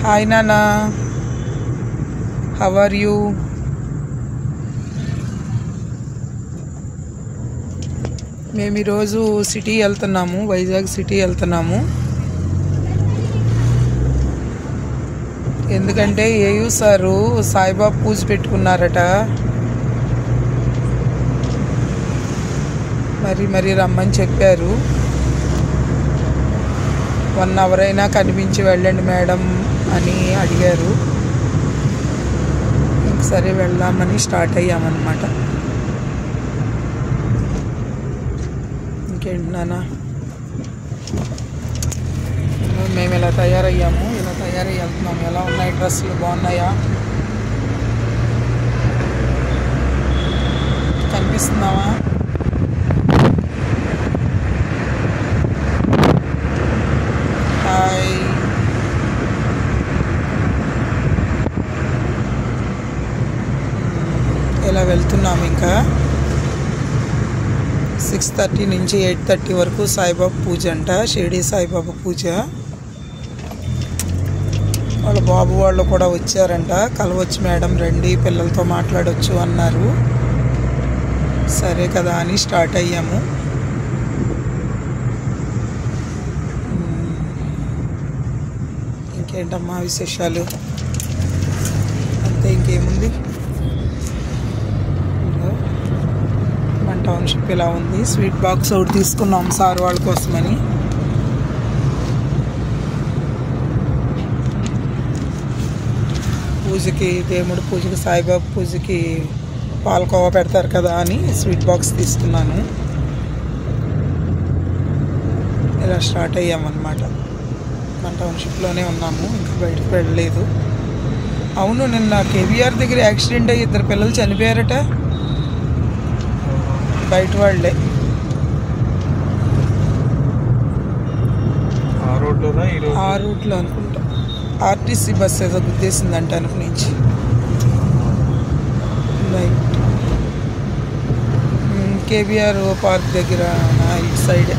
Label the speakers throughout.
Speaker 1: Hi నానా, how are you? మేము ఈరోజు సిటీ వెళ్తున్నాము, వైజాగ్ సిటీ వెళ్తున్నాము. ఎందుకంటే ఏయూ సారు సాయిబాబా పూజ పెట్టుకున్నారట. మరి రమ్మని చెప్పారు. 1 అవర్ అయినా కనిపించి వెళ్ళండి మేడం అని అడిగారు. సరే వెళ్దామని స్టార్ట్ అయ్యామన్నమాట. ఇంకేంటి నాన్న, మేము ఇలా తయారయ్యాము, ఇలా తయారయ్యి వెళ్తున్నాము. ఎలా ఉన్నాయి డ్రెస్సులు, బాగున్నాయా? కనిపిస్తున్నావా? హాయ్. ఇలా వెళ్తున్నాము. ఇంకా 6:30 నుంచి 8:30 వరకు సాయిబాబా పూజ అంట, షిరిడి సాయిబాబా పూజ. వాళ్ళ బాబు వాళ్ళు కూడా వచ్చారంట. కలవచ్చు మేడం, రండి, పిల్లలతో మాట్లాడవచ్చు అన్నారు. సరే కదా అని స్టార్ట్ అయ్యాము. ఇంకేంటమ్మా విశేషాలు? అంతే, ఇంకేముంది. మన టౌన్షిప్ ఇలా ఉంది. స్వీట్ బాక్స్ ఒకటి తీసుకున్నాం సార్ వాళ్ళ కోసమని. పూజకి, దేవుడి పూజకి, సాయిబాబా పూజకి పాలకోవా పెడతారు కదా అని స్వీట్ బాక్స్ తీసుకున్నాను. ఇలా స్టార్ట్ అయ్యామన్నమాట. మన టౌన్షిప్లోనే ఉన్నాము, ఇంకా బయటకు వెళ్ళలేదు. అవును, నిన్న కేవీఆర్ దగ్గర యాక్సిడెంట్ అయ్యి 2 పిల్లలు చనిపోయారట. బయట వాళ్ళే. ఆ రూట్లో అనుకుంటా. ఆర్టీసీ బస్ ఏదో గుద్దేసిందంట అనుకు నుంచి. రైట్. కేవీఆర్ పార్క్ దగ్గర, ఇటు సైడే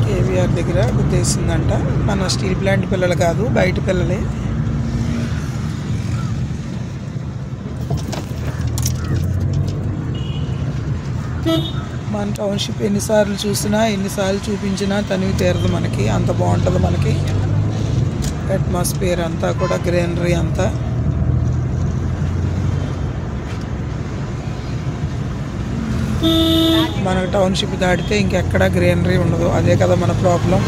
Speaker 1: కేవీఆర్ దగ్గర గుద్దేసిందంట. మన స్టీల్ ప్లాంట్ పిల్లలు కాదు, బయట పిల్లలే. మన టౌన్షిప్ ఎన్నిసార్లు చూసినా, ఎన్నిసార్లు చూపించినా తనివి తీరదు మనకి. అంత బాగుంటుంది మనకి అట్మాస్ఫియర్ అంతా కూడా, గ్రీనరీ అంతా. మనకు టౌన్షిప్ దాటితే ఇంకెక్కడా గ్రీనరీ ఉండదు. అదే కదా మన ప్రాబ్లం.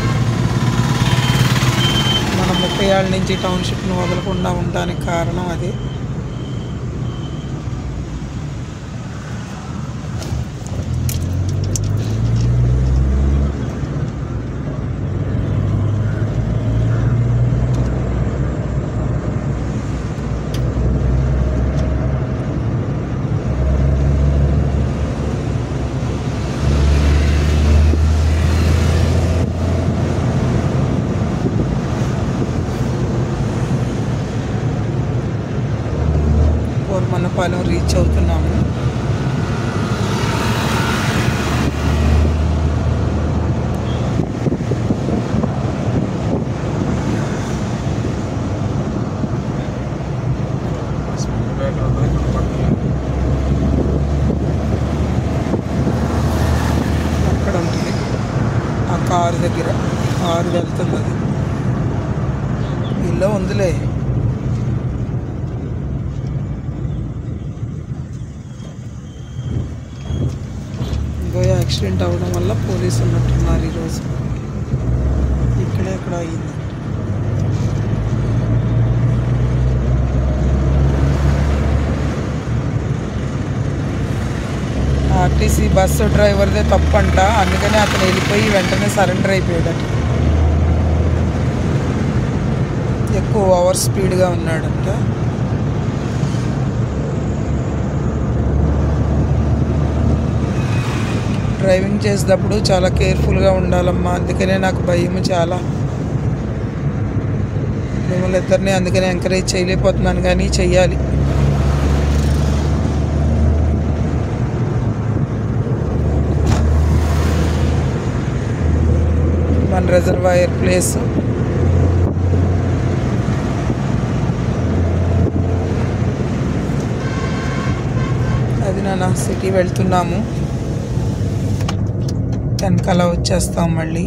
Speaker 1: మనం 30 ఏళ్ళ నుంచి టౌన్షిప్ను వదలకుండా ఉండడానికి కారణం అదే. మనపాలెం రీచ్ అవుతున్నాము. అక్కడ ఉంటుంది ఆ కారు దగ్గర. కారు వెళ్తుంది, అది ఇల్లు ఉందిలే. యాక్సిడెంట్ అవ్వడం వల్ల పోలీసు ఉన్నట్టున్నారు ఈరోజు. ఎక్కడ అయింది. ఆర్టీసీ బస్సు డ్రైవర్దే తప్పంట. అందుకని అతను వెళ్ళిపోయి వెంటనే సరెండర్ అయిపోయాడట. ఎక్కువ ఓవర్ స్పీడ్గా ఉన్నాడంట. డ్రైవింగ్ చేసేటప్పుడు చాలా కేర్ఫుల్గా ఉండాలమ్మా. అందుకనే నాకు భయం చాలా. మిమ్మల్ని ఇద్దరిని అందుకనే ఎంకరేజ్ చేయలేకపోతున్నాను, కానీ చెయ్యాలి. మన రిజర్వాయర్ ప్లేస్ నాన్న సిటీ వెళ్తున్నాము, 10 కల్లా వచ్చేస్తాం మళ్ళీ.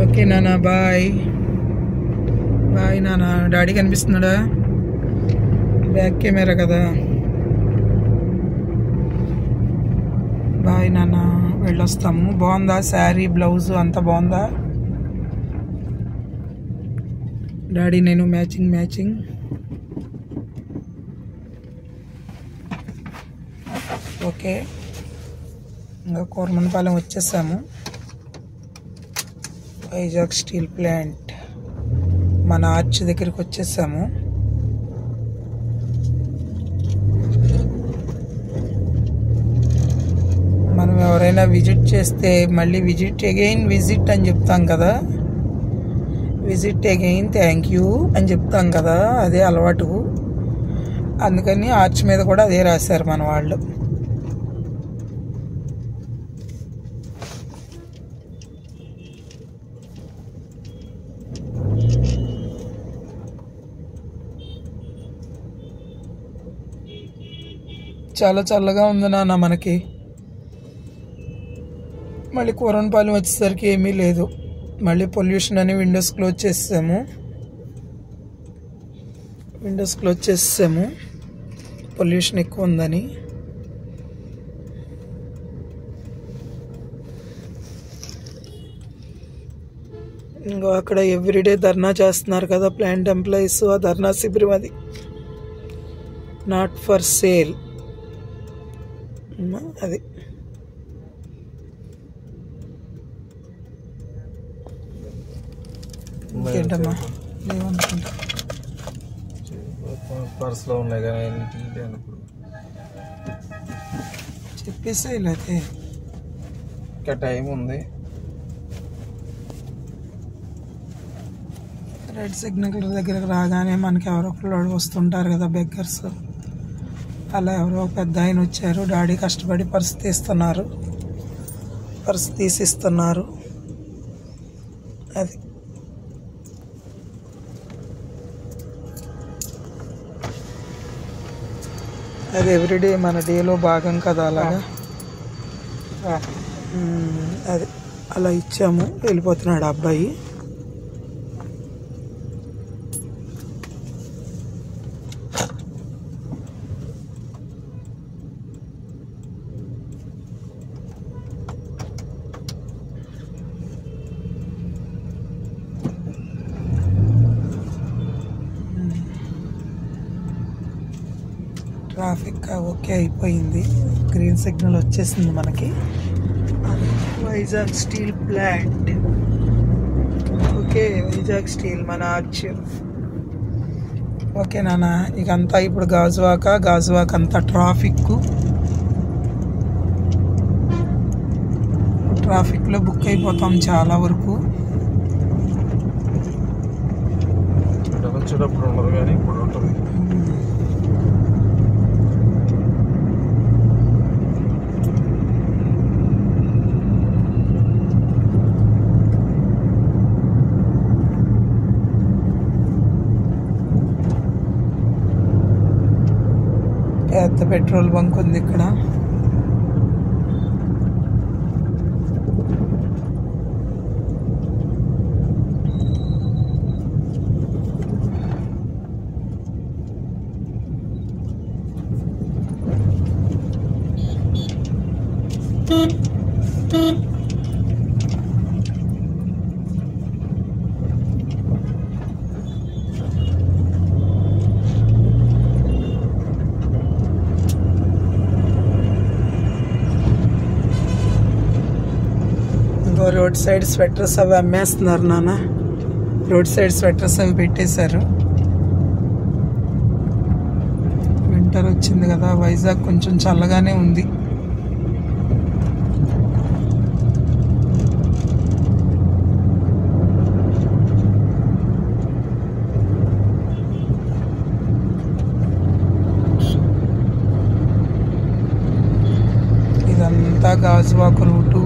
Speaker 1: ఓకే నాన్న, బాయ్ బాయ్ నాన్న. డాడీ కనిపిస్తున్నాడా? బ్యాక్ కెమెరా కదా. బాయ్ నాన్న, వెళ్ళొస్తాము. బాగుందా శారీ, బ్లౌజ్ అంతా బాగుందా? డాడీ నేను మ్యాచింగ్. ఓకే, ఇంకా కోరమనపాలెం వచ్చేసాము. వైజాగ్ స్టీల్ ప్లాంట్ మన ఆర్చ్ దగ్గరికి వచ్చేసాము. మనం ఎవరైనా విజిట్ చేస్తే మళ్ళీ విజిట్ అని చెప్తాం కదా, విజిట్ అగైన్, థ్యాంక్ యూ అని చెప్తాం కదా, అదే అలవాటు. అందుకని ఆర్చ్ మీద కూడా అదే రాశారు మన వాళ్ళు. చాలా చల్లగా ఉంది నాన్న మనకి. మళ్ళీ కోరమనపాలెం వచ్చేసరికి ఏమీ లేదు. మళ్ళీ పొల్యూషన్ అని విండోస్ క్లోజ్ చేసేసాము, పొల్యూషన్ ఎక్కువ ఉందని. ఇంకో అక్కడ ఎవ్రీడే ధర్నా చేస్తున్నారు కదా ప్లాంట్ ఎంప్లాయీస్. ఆ ధర్నా శిబిరం అది, నాట్ ఫర్ సేల్ అది. ఇంకేంటమ్మా, లేవనుకుంటా
Speaker 2: పర్సులో ఉన్నాయి కానీ
Speaker 1: చెప్పేసే లేతే
Speaker 2: ఇంకా టైం ఉంది.
Speaker 1: రెడ్ సిగ్నల్ దగ్గరకు రాగానే మనకి ఎవరో ఒకళ్ళు వస్తుంటారు కదా బెగ్గర్స్. అలా ఎవరో పెద్ద ఆయన వచ్చారు. డాడీ కష్టపడి పర్సు తీసిస్తున్నారు. అది ఎవ్రీడే మన డేలో భాగం కదా. అలాగా అది అలా ఇచ్చాము. వెళ్ళిపోతున్నాడు అబ్బాయి. ట్రాఫిక్ ఓకే అయిపోయింది, గ్రీన్ సిగ్నల్ వచ్చేసింది మనకి. Vizag steel plant. Okay, Vizag steel మన ఆర్చ్. ఓకే నాన్న, ఇకంతా ఇప్పుడు గాజువాక అంతా ట్రాఫిక్లో బుక్ అయిపోతాం చాలా వరకు.
Speaker 2: వచ్చేటప్పుడు ఉండదు కానీ ఇప్పుడు ఉంటుంది.
Speaker 1: పెద్ద పెట్రోల్ బంక్ ఉంది ఇక్కడ. రోడ్ సైడ్ స్వెటర్స్ అవి అమ్మేస్తున్నారు నాన్న. రోడ్ సైడ్ స్వెటర్స్ అవి పెట్టేశారు. వింటర్ వచ్చింది కదా, వైజాగ్ కొంచెం చల్లగానే ఉంది. గాజువాక రూటు.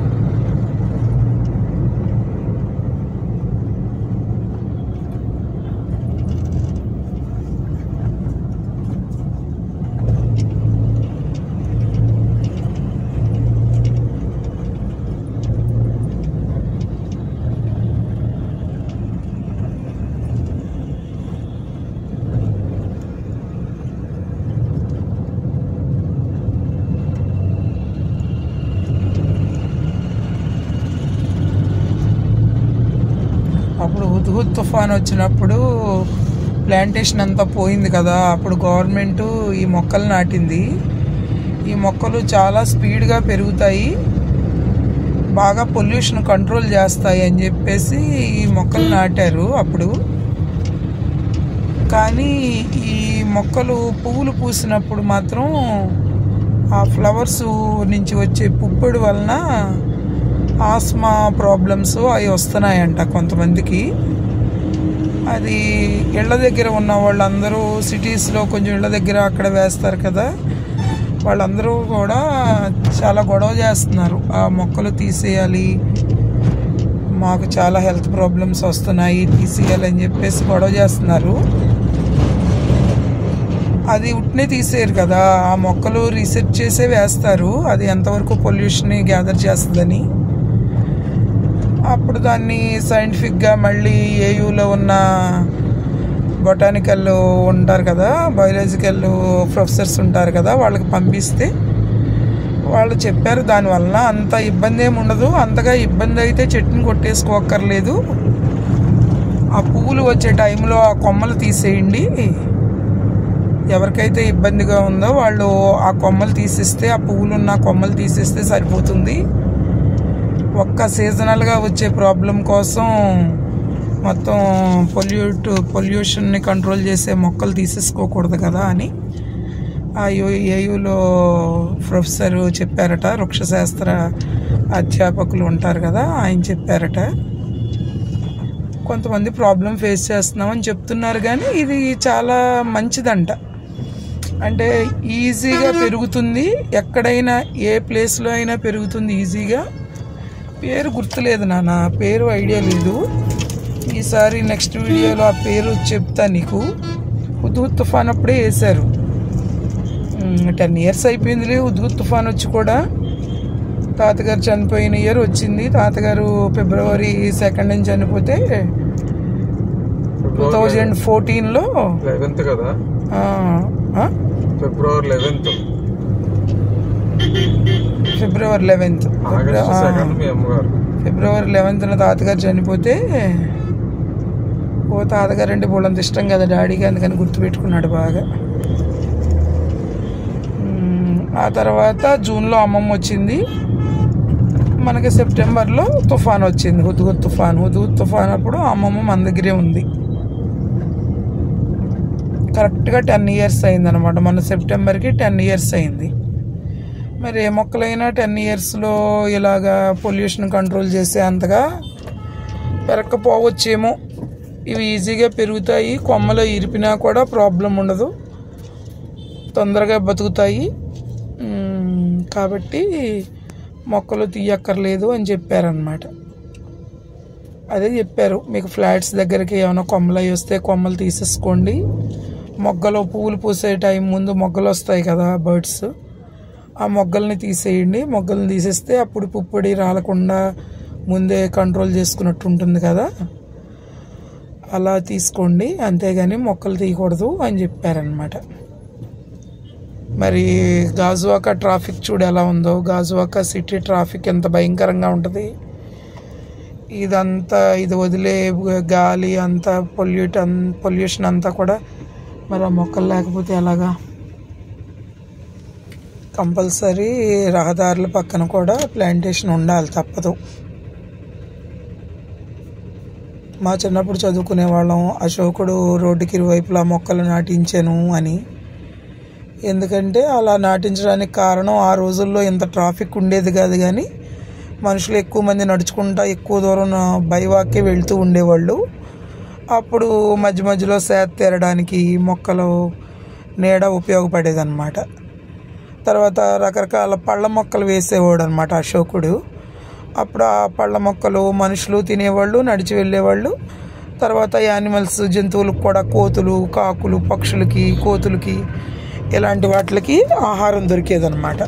Speaker 1: అప్పుడు హుద్హుద్ తుఫాన్ వచ్చినప్పుడు ప్లాంటేషన్ అంతా పోయింది కదా, అప్పుడు గవర్నమెంట్ ఈ మొక్కలు నాటింది. ఈ మొక్కలు చాలా స్పీడ్గా పెరుగుతాయి, బాగా పొల్యూషన్ కంట్రోల్ చేస్తాయి అని చెప్పేసి ఈ మొక్కలు నాటారు అప్పుడు. కానీ ఈ మొక్కలు పువ్వులు పూసినప్పుడు మాత్రం ఆ ఫ్లవర్స్ నుంచి వచ్చే పుప్పొడి వలన ఆస్మా ప్రాబ్లమ్స్ అవి వస్తున్నాయంట కొంతమందికి. అది ఇళ్ళ దగ్గర ఉన్న వాళ్ళందరూ సిటీస్లో కొంచెం ఇళ్ళ దగ్గర అక్కడ వేస్తారు కదా, వాళ్ళందరూ కూడా చాలా గొడవ చేస్తున్నారు. ఆ మొక్కలు తీసేయాలి, మాకు చాలా హెల్త్ ప్రాబ్లమ్స్ వస్తున్నాయి, తీసేయాలి అని చెప్పేసి గొడవ చేస్తున్నారు. అది ఉట్నే తీసేయరు కదా, ఆ మొక్కలు రీసెర్చ్ చేసే వేస్తారు, అది ఎంతవరకు పొల్యూషన్ని గ్యాదర్ చేస్తుందని. అప్పుడు దాన్ని సైంటిఫిక్గా మళ్ళీ ఏయూలో ఉన్న బొటానికల్ ఉంటారు కదా, బయాలజికల్ ప్రొఫెసర్స్ ఉంటారు కదా, వాళ్ళకి పంపిస్తే వాళ్ళు చెప్పారు దానివల్ల అంత ఇబ్బంది ఏమి ఉండదు. అంతగా ఇబ్బంది అయితే చెట్టుని కొట్టేసుకోక్కర్లేదు, ఆ పువ్వులు వచ్చే టైంలో ఆ కొమ్మలు తీసేయండి, ఎవరికైతే ఇబ్బందిగా ఉందో వాళ్ళు ఆ కొమ్మలు తీసేస్తే, ఆ పువ్వులు ఉన్న కొమ్మలు తీసేస్తే సరిపోతుంది. ఒక్క సీజనల్గా వచ్చే ప్రాబ్లం కోసం మొత్తం పొల్యూషన్ని కంట్రోల్ చేసే మొక్కలు తీసేసుకోకూడదు కదా అని ఆ ఏయూలో ప్రొఫెసర్ చెప్పారట, వృక్షశాస్త్ర అధ్యాపకులు ఉంటారు కదా, ఆయన చెప్పారట. కొంతమంది ప్రాబ్లం ఫేస్ చేస్తున్నామని చెప్తున్నారు, కానీ ఇది చాలా మంచిదంట. అంటే ఈజీగా పెరుగుతుంది, ఎక్కడైనా ఏ ప్లేస్లో అయినా పెరుగుతుంది ఈజీగా. పేరు గుర్తులేదు నాన్న, పేరు ఐడియా లేదు. ఈసారి నెక్స్ట్ వీడియోలో ఆ పేరు చెప్తా నీకు. హుద్హుద్ తుఫాన్ అప్పుడే వేశారు, 10 years అయిపోయిందిలే హుద్హుద్ తుఫాన్ వచ్చి కూడా. తాతగారు చనిపోయిన ఇయర్ వచ్చింది, తాతగారు February 2nd చనిపోతే 2014లో
Speaker 2: 11th కదా, February 11th.
Speaker 1: February 11th February 11th తాతగారు చనిపోతే, ఓ తాతగారు అంటే బోళ్ళంత ఇష్టం కదా డాడీకి, అందుకని గుర్తుపెట్టుకున్నాడు బాగా. ఆ తర్వాత జూన్లో అమ్మమ్మ వచ్చింది, మనకి సెప్టెంబర్లో తుఫాన్ వచ్చింది, హుద్హుద్ తుఫాన్. హుద్హుద్ తుఫాన్ అప్పుడు అమ్మమ్మ మన దగ్గరే ఉంది. కరెక్ట్గా 10 years అయిందనమాట, మన సెప్టెంబర్కి 10 years అయింది. మరి ఏ మొక్కలైనా 10 yearsలో ఇలాగా పొల్యూషన్ కంట్రోల్ చేసే అంతగా పెరగకపోవచ్చేమో. ఇవి ఈజీగా పెరుగుతాయి, కొమ్మలో ఇరిపినా కూడా ప్రాబ్లం ఉండదు, తొందరగా బతుకుతాయి. కాబట్టి మొక్కలు తీయక్కర్లేదు అని చెప్పారనమాట. అదే చెప్పారు, మీకు ఫ్లాట్స్ దగ్గరికి ఏమైనా కొమ్మలు అవి వస్తే కొమ్మలు తీసేసుకోండి, మొగ్గలు పువ్వులు పూసే టైం ముందు మొగ్గలు వస్తాయి కదా బర్డ్స్, ఆ మొగ్గల్ని తీసేయండి. మొగ్గల్ని తీసేస్తే అప్పుడు పుప్పొడి రాలకుండా ముందే కంట్రోల్ చేసుకున్నట్టు ఉంటుంది కదా, అలా తీసుకోండి, అంతేగాని మొక్కలు తీయకూడదు అని చెప్పారనమాట. మరి గాజువాక ట్రాఫిక్ చూడు ఎలా ఉందో, గాజువాక సిటీ ట్రాఫిక్ ఎంత భయంకరంగా ఉంటుంది. ఇదంతా ఇది వదిలే గాలి అంతా పొల్యూషన్ అంతా కూడా మరి ఆ మొక్కలు లేకపోతే ఎలాగా. కంపల్సరీ రహదారుల పక్కన కూడా ప్లాంటేషన్ ఉండాలి, తప్పదు. మా చిన్నప్పుడు చదువుకునే వాళ్ళం, అశోకుడు రోడ్డుకి ఇరువైపులా మొక్కలు నాటించాను అని. ఎందుకంటే అలా నాటించడానికి కారణం ఆ రోజుల్లో ఇంత ట్రాఫిక్ ఉండేది కాదు, కానీ మనుషులు ఎక్కువ మంది నడుచుకుంటా ఎక్కువ దూరం బై వాకే వెళ్తూ ఉండేవాళ్ళు. అప్పుడు మధ్య మధ్యలో సేద తీరడానికి మొక్కలు నీడ ఉపయోగపడేదన్నమాట. తర్వాత రకరకాల పళ్ళ మొక్కలు వేసేవాడు అనమాట అశోకుడు. అప్పుడు ఆ పళ్ళ మొక్కలు మనుషులు తినేవాళ్ళు, నడిచి వెళ్ళేవాళ్ళు. తర్వాత యానిమల్స్, జంతువులకు కూడా కోతులు, కాకులు, పక్షులకి, కోతులకి ఇలాంటి వాటికి ఆహారం దొరికేదన్నమాట.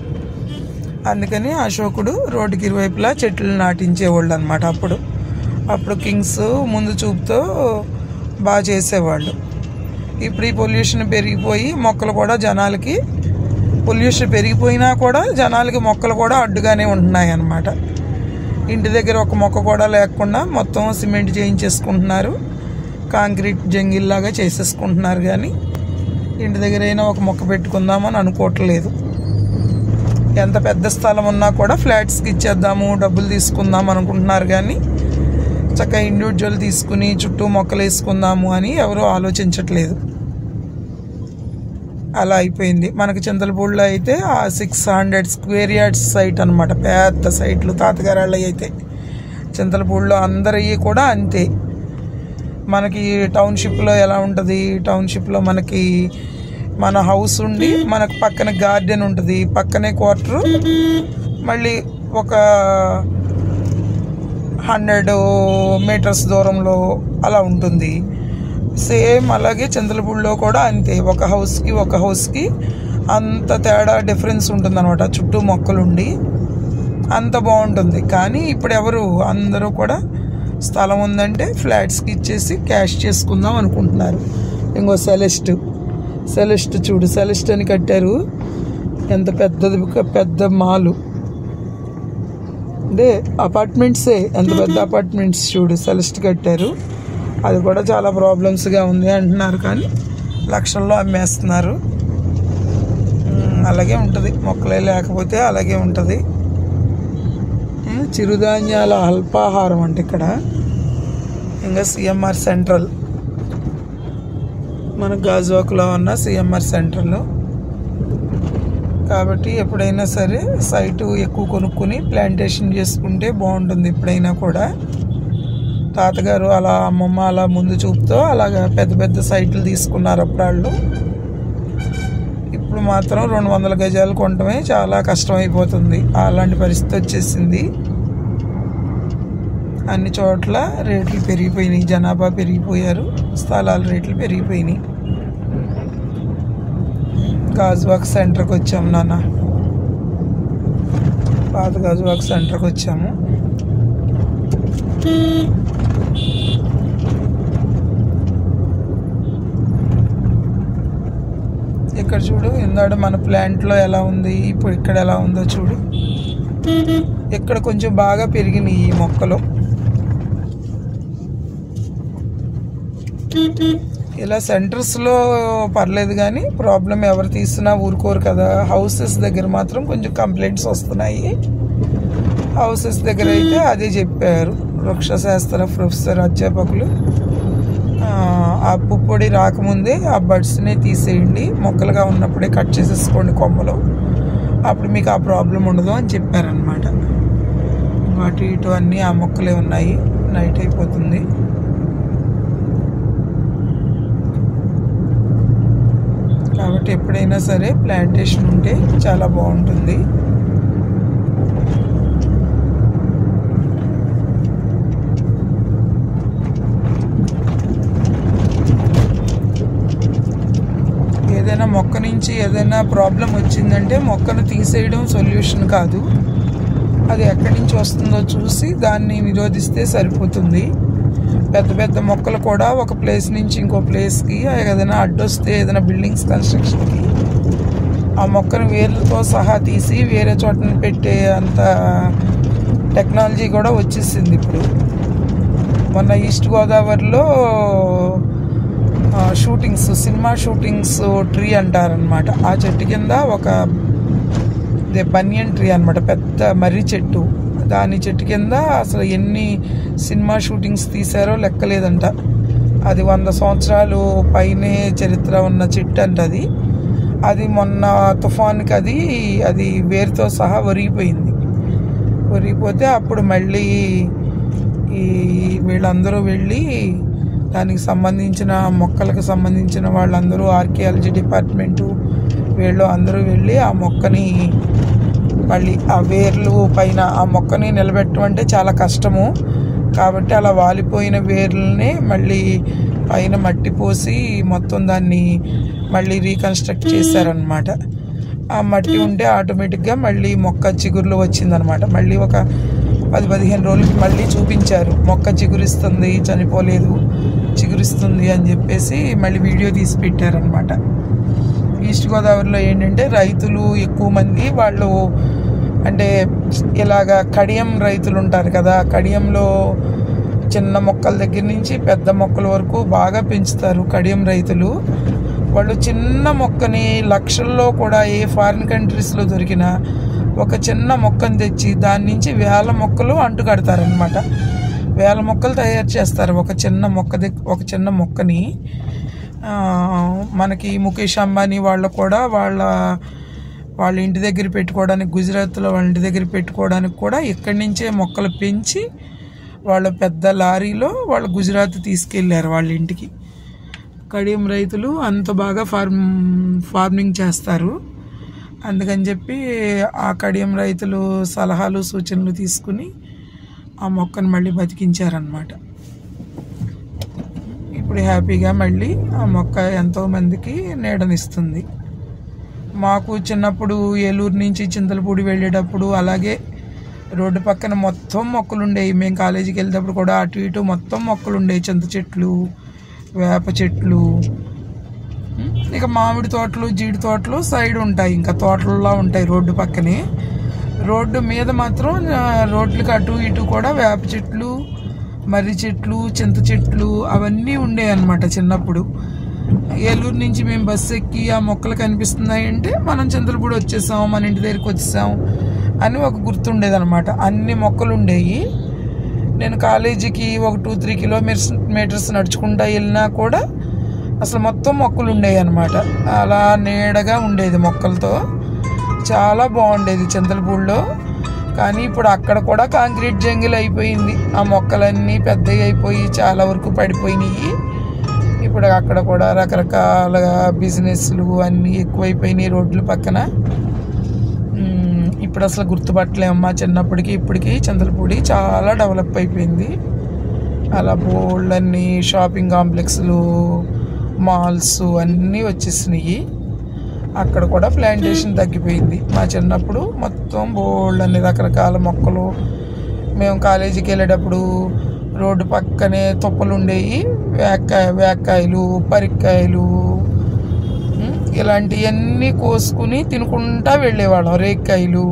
Speaker 1: అందుకని అశోకుడు రోడ్డుకి ఇరువైపులా చెట్లు నాటించేవాళ్ళు అనమాట. అప్పుడు కింగ్స్ ముందు చూపుతో బాగా చేసేవాళ్ళు. ఇప్పుడు ఈ పొల్యూషన్ పెరిగిపోయి మొక్కలు కూడా జనాలకి, పొల్యూషన్ పెరిగిపోయినా కూడా జనాలకి మొక్కలు కూడా అడ్డుగానే ఉంటున్నాయి అన్నమాట. ఇంటి దగ్గర ఒక మొక్క కూడా లేకుండా మొత్తం సిమెంట్ చేయించేసుకుంటున్నారు, కాంక్రీట్ జంగిల్లాగా చేసేసుకుంటున్నారు. కానీ ఇంటి దగ్గర అయినా ఒక మొక్క పెట్టుకుందామని అనుకోవట్లేదు. ఎంత పెద్ద స్థలం ఉన్నా కూడా ఫ్లాట్స్కి ఇచ్చేద్దాము, డబ్బులు తీసుకుందాం అనుకుంటున్నారు. కానీ చక్కగా ఇండివిజువల్ తీసుకుని చుట్టూ మొక్కలు వేసుకుందాము అని ఎవరూ ఆలోచించట్లేదు. అలా అయిపోయింది. మనకి చింతలపూడిలో అయితే ఆ 600 స్క్వేర్ యార్డ్స్ సైట్ అనమాట, పెద్ద సైట్లు. తాతగారు వాళ్ళవి అయితే చింతలపూడిలో అందరివి కూడా అంతే. మనకి టౌన్షిప్లో ఎలా ఉంటుంది, టౌన్షిప్లో మనకి మన హౌస్ ఉండి మనకు పక్కన గార్డెన్ ఉంటుంది, పక్కనే క్వార్టరు, మళ్ళీ ఒక 100 మీటర్స్ దూరంలో అలా ఉంటుంది. సేమ్ అలాగే చింతలపూడిలో కూడా అంతే. ఒక హౌస్కి అంత తేడా డిఫరెన్స్ ఉంటుంది అనమాట. చుట్టూ మొక్కలుండి అంత బాగుంటుంది. కానీ ఇప్పుడు అందరూ కూడా స్థలం ఉందంటే ఫ్లాట్స్కి ఇచ్చేసి క్యాష్ చేసుకుందాం అనుకుంటున్నారు. ఇంకో సెలెస్ట్ చూడు, సెలెస్ట్ అని కట్టారు. ఎంత పెద్ద మాలు. అదే అపార్ట్మెంట్సే, ఎంత పెద్ద అపార్ట్మెంట్స్ చూడు, సెలెస్ట్ కట్టారు. అది కూడా చాలా ప్రాబ్లమ్స్గా ఉంది అంటున్నారు. కానీ లక్షల్లో అమ్మేస్తున్నారు. అలాగే ఉంటుంది, మొక్కలే లేకపోతే అలాగే ఉంటుంది. చిరుధాన్యాల అల్పాహారం అంటే ఇక్కడ. ఇంకా సిఎంఆర్ సెంట్రల్, మన గాజువాకలో ఉన్న సిఎంఆర్ సెంట్రల్. కాబట్టి ఎప్పుడైనా సరే సైటు ఎక్కువ కొనుక్కుని ప్లాంటేషన్ చేసుకుంటే బాగుంటుంది. ఎప్పుడైనా కూడా తాతగారు అలా, అమ్మమ్మ అలా ముందు చూపుతో అలాగా పెద్ద సైట్లు తీసుకున్నారు అప్పుడు. ఇప్పుడు మాత్రం 200 గజాలు కొనటమే చాలా కష్టమైపోతుంది. అలాంటి పరిస్థితి వచ్చేసింది. అన్ని చోట్ల రేట్లు పెరిగిపోయినాయి, జనాభా పెరిగిపోయారు, స్థలాల రేట్లు పెరిగిపోయినాయి. గాజువాక సెంటర్కి వచ్చాము నాన్న, పాత గాజువాక సెంటర్కి వచ్చాము. ఇక్కడ చూడు, ఇందాడ మన ప్లాంట్లో ఎలా ఉంది, ఇప్పుడు ఇక్కడ ఎలా ఉందో చూడు. ఇక్కడ కొంచెం బాగా పెరిగినాయి ఈ మొక్కలు. ఇలా సెంటర్స్లో పర్లేదు, కానీ ప్రాబ్లం ఎవరు తీసినా ఊరుకోరు కదా. హౌసెస్ దగ్గర మాత్రం కొంచెం కంప్లైంట్స్ వస్తున్నాయి. హౌసెస్ దగ్గర అయితే అదే చెప్పారు వృక్షశాస్త్ర ప్రొఫెసర్ అధ్యాపకులు. ఆ పుప్పొడి రాకముందే ఆ బడ్స్ని తీసేయండి, మొక్కలుగా ఉన్నప్పుడే కట్ చేసేసుకోండి కొమ్మలు, అప్పుడు మీకు ఆ ప్రాబ్లం ఉండదు అని చెప్పారనమాట. అటు ఇటు అన్నీ ఆ మొక్కలే ఉన్నాయి. నైట్ అయిపోతుంది. కాబట్టి ఎప్పుడైనా సరే ప్లాంటేషన్ ఉంటే చాలా బాగుంటుంది. ఏదైనా మొక్క నుంచి ఏదైనా ప్రాబ్లం వచ్చిందంటే మొక్కను తీసేయడం సొల్యూషన్ కాదు. అది ఎక్కడి నుంచి వస్తుందో చూసి దాన్ని నిరోధిస్తే సరిపోతుంది. పెద్ద మొక్కలు కూడా ఒక ప్లేస్ నుంచి ఇంకో ప్లేస్కి ఏదైనా అడ్డొస్తే, ఏదైనా బిల్డింగ్స్ కన్స్ట్రక్షన్కి ఆ మొక్కను వేర్లతో సహా తీసి వేరే చోటని పెట్టే అంత టెక్నాలజీ కూడా వచ్చేసింది ఇప్పుడు. మొన్న ఈస్ట్ గోదావరిలో సినిమా షూటింగ్స్ ట్రీ అంటారనమాట. ఆ చెట్టు కింద ఒక బనియన్ ట్రీ అనమాట, పెద్ద మర్రి చెట్టు. దాని చెట్టు కింద అసలు ఎన్ని సినిమా షూటింగ్స్ తీశారో లెక్కలేదంట. అది 100 సంవత్సరాలు పైనే చరిత్ర ఉన్న చెట్టు అంట అది. అది మొన్న తుఫాన్కి అది వేరుతో సహా ఒరిగిపోతే అప్పుడు మళ్ళీ వీళ్ళందరూ వెళ్ళి దానికి సంబంధించిన మొక్కలకు సంబంధించిన వాళ్ళందరూ, ఆర్కియాలజీ డిపార్ట్మెంటు వీళ్ళు అందరూ వెళ్ళి ఆ మొక్కని మళ్ళీ ఆ వేర్లు పైన ఆ మొక్కని నిలబెట్టమంటే చాలా కష్టము. కాబట్టి అలా వాలిపోయిన వేర్లని మళ్ళీ పైన మట్టి పోసి మొత్తం దాన్ని మళ్ళీ రీకన్స్ట్రక్ట్ చేశారనమాట. ఆ మట్టి ఉంటే ఆటోమేటిక్గా మళ్ళీ మొక్క చిగురులు వచ్చిందనమాట. మళ్ళీ ఒక 10-15 రోజులకి మళ్ళీ చూపించారు, మొక్క చిగురిస్తుంది, చనిపోలేదు, చిగురిస్తుంది అని చెప్పేసి మళ్ళీ వీడియో తీసి పెట్టారనమాట. ఈస్ట్ గోదావరిలో ఏంటంటే రైతులు ఎక్కువ మంది, వాళ్ళు అంటే ఇలాగా కడియం రైతులు ఉంటారు కదా, కడియంలో చిన్న మొక్కల దగ్గర నుంచి పెద్ద మొక్కల వరకు బాగా పెంచుతారు కడియం రైతులు. వాళ్ళు చిన్న మొక్కని లక్షల్లో కూడా ఏ ఫారిన్ కంట్రీస్లో దొరికినా ఒక చిన్న మొక్కను తెచ్చి దాని నుంచి 1000 మొక్కలు అంటు కడతారనమాట. 1000 మొక్కలు తయారు చేస్తారు ఒక చిన్న మొక్కని. మనకి ముఖేష్ అంబానీ వాళ్ళు కూడా వాళ్ళ ఇంటి దగ్గర పెట్టుకోవడానికి, గుజరాత్లో వాళ్ళ ఇంటి దగ్గర పెట్టుకోవడానికి కూడా ఇక్కడి నుంచే మొక్కలు పెంచి వాళ్ళ పెద్ద లారీలో వాళ్ళు గుజరాత్ తీసుకెళ్ళారు వాళ్ళ ఇంటికి. కడియం రైతులు అంత బాగా ఫార్మింగ్ చేస్తారు. అందుకని చెప్పి ఆ కడియం రైతులు సలహాలు సూచనలు తీసుకుని ఆ మొక్కను మళ్ళీ బతికించారనమాట. ఇప్పుడు హ్యాపీగా మళ్ళీ ఆ మొక్క ఎంతోమందికి నీడనిస్తుంది. మాకు చిన్నప్పుడు ఏలూరు నుంచి చింతలపూడి వెళ్ళేటప్పుడు అలాగే రోడ్డు పక్కన మొత్తం మొక్కలు ఉండేవి. మేము కాలేజీకి వెళ్ళేటప్పుడు కూడా అటు ఇటు మొత్తం మొక్కలు ఉండేవి. చింత చెట్లు, వేప చెట్లు, ఇక మామిడి తోటలు, జీడి తోటలు సైడ్ ఉంటాయి, ఇంకా తోటల్లో ఉంటాయి రోడ్డు పక్కనే. రోడ్డు మీద మాత్రం రోడ్లకి అటు ఇటు కూడా వేప చెట్లు, మర్రి చెట్లు, చింత చెట్లు అవన్నీ ఉండేవి అన్నమాట చిన్నప్పుడు. ఏలూరు నుంచి మేము బస్సు ఎక్కి ఆ మొక్కలు కనిపిస్తున్నాయి అంటే మనం చింతలపూడి వచ్చేసాం, మన ఇంటి దగ్గరికి వచ్చేసాం అని ఒక గుర్తుండేదన్నమాట. అన్ని మొక్కలు ఉండేవి. నేను కాలేజీకి ఒక 2-3 కిలోమీటర్స్ నడుచుకుంటా వెళ్ళినా కూడా అసలు మొత్తం మొక్కలు ఉండేవి అన్నమాట. అలా నీడగా ఉండేది మొక్కలతో, చాలా బాగుండేది చింతలపూడిలో. కానీ ఇప్పుడు అక్కడ కూడా కాంక్రీట్ జంగిల్ అయిపోయింది. ఆ మొక్కలన్నీ పెద్దవి అయిపోయి చాలా వరకు పడిపోయినాయి. ఇప్పుడు అక్కడ కూడా రకరకాల బిజినెస్లు అన్నీ ఎక్కువైపోయినాయి రోడ్ల పక్కన. ఇప్పుడు అసలు గుర్తుపట్టలేమమ్మా, చిన్నప్పటికి ఇప్పటికి చింతలపూడి చాలా డెవలప్ అయిపోయింది. అలా బోల్డన్ని షాపింగ్ కాంప్లెక్స్లు, మాల్స్ అన్నీ వచ్చేసినాయి. అక్కడ కూడా ప్లాంటేషన్ తగ్గిపోయింది. మా చిన్నప్పుడు మొత్తం బోల్డన్ని రకరకాల మొక్కలు. మేము కాలేజీకి వెళ్ళేటప్పుడు రోడ్డు పక్కనే తుప్పలు ఉండేవి. వేక్కాయలు, పరిక్కాయలు ఇలాంటివన్నీ కోసుకుని తినుకుంటా వెళ్ళేవాళ్ళం. రేక్కాయలు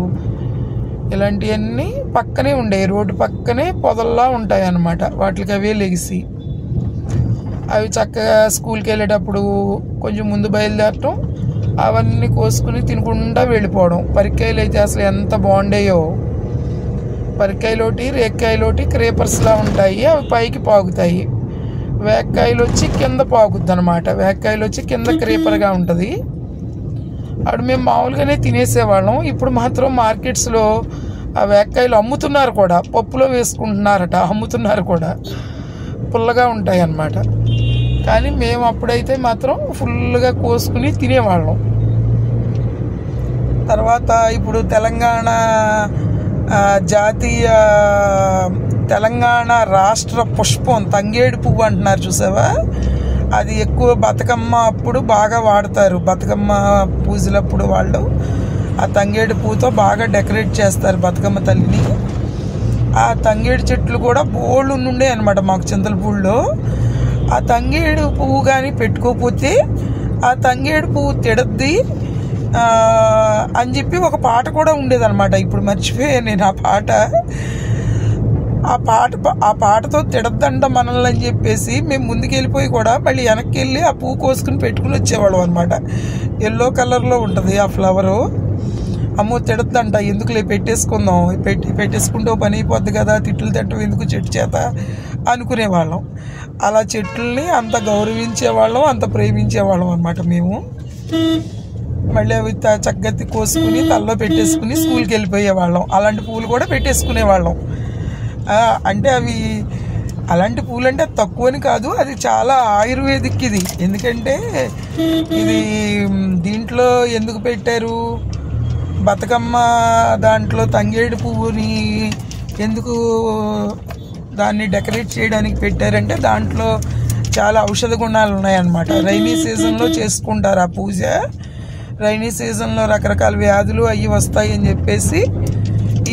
Speaker 1: ఇలాంటివన్నీ పక్కనే ఉండేవి. రోడ్డు పక్కనే పొదల్లా ఉంటాయి అన్నమాట. వాటికి అవే లెగిసి అవి చక్కగా స్కూల్కి వెళ్ళేటప్పుడు కొంచెం ముందు బయలుదేరటం, అవన్నీ కోసుకుని తినుకుంటా వెళ్ళిపోవడం. పరిక్కాయలు అయితే అసలు ఎంత బాగుండేయో. పరిక్కాయలోటి, రేక్కాయలోటి క్రేపర్స్లా ఉంటాయి, అవి పైకి పాకుతాయి. వేక్కాయలు వచ్చి కింద పాకుద్ది అనమాట. వేక్కాయలు వచ్చి కింద క్రేపర్గా ఉంటుంది. అప్పుడు మేము మామూలుగానే తినేసేవాళ్ళం. ఇప్పుడు మాత్రం మార్కెట్స్లో ఆ వేక్కాయలు అమ్ముతున్నారు కూడా, పప్పులో వేసుకుంటున్నారట, అమ్ముతున్నారు కూడా. పుల్లగా ఉంటాయి అన్నమాట. కానీ మేము అప్పుడైతే మాత్రం ఫుల్గా కోసుకుని తినేవాళ్ళం. తర్వాత ఇప్పుడు తెలంగాణ రాష్ట్ర పుష్పం తంగేడు పువ్వు అంటున్నారు, చూసావా? అది ఎక్కువ బతుకమ్మ అప్పుడు బాగా వాడతారు. బతుకమ్మ పూజలప్పుడు వాళ్ళు ఆ తంగేడు పువ్వుతో బాగా డెకరేట్ చేస్తారు బతుకమ్మ తల్లిని. ఆ తంగేడు చెట్లు కూడా బోళ్ళు ఉండే అనమాట మాకు చింతలపూడిలో. ఆ తంగేడు పువ్వు కానీ పెట్టుకోకపోతే ఆ తంగేడు పువ్వు తిడద్ది అని చెప్పి ఒక పాట కూడా ఉండేదన్నమాట. ఇప్పుడు మర్చిపోయాను నేను ఆ పాటతో తిడద్దంట మనల్ని అని చెప్పేసి మేము ముందుకెళ్ళిపోయి కూడా మళ్ళీ వెనక్కి వెళ్ళి ఆ పువ్వు కోసుకుని పెట్టుకుని వచ్చేవాళ్ళం అనమాట. ఎల్లో కలర్లో ఉంటుంది ఆ ఫ్లవరు. అమ్మో తిడద్దంట, ఎందుకులే పెట్టేసుకుందాం, పెట్టేసుకుంటూ పని అయిపోద్ది కదా, తిట్లు తిట్టం ఎందుకు చెట్టు చేత అనుకునేవాళ్ళం. అలా చెట్లని అంత గౌరవించేవాళ్ళం, అంత ప్రేమించేవాళ్ళం అనమాట మేము. మళ్ళీ అవి చక్కగా కోసుకుని తలలో పెట్టేసుకుని స్కూల్కి వెళ్ళిపోయేవాళ్ళం. అలాంటి పువ్వులు కూడా పెట్టేసుకునేవాళ్ళం. అంటే అవి అలాంటి పూలు అంటే తక్కువని కాదు, అది చాలా ఆయుర్వేదిక్ ఇది. ఎందుకంటే ఇది దీంట్లో ఎందుకు పెట్టారు, బతుకమ్మ దాంట్లో తంగేడు పువ్వుని ఎందుకు దాన్ని డెకరేట్ చేయడానికి పెట్టారంటే దాంట్లో చాలా ఔషధ గుణాలు ఉన్నాయన్నమాట. రైనీ సీజన్లో చేసుకుంటారు ఆ పూజ. రైనీ సీజన్లో రకరకాల వ్యాధులు అవి వస్తాయి అని చెప్పేసి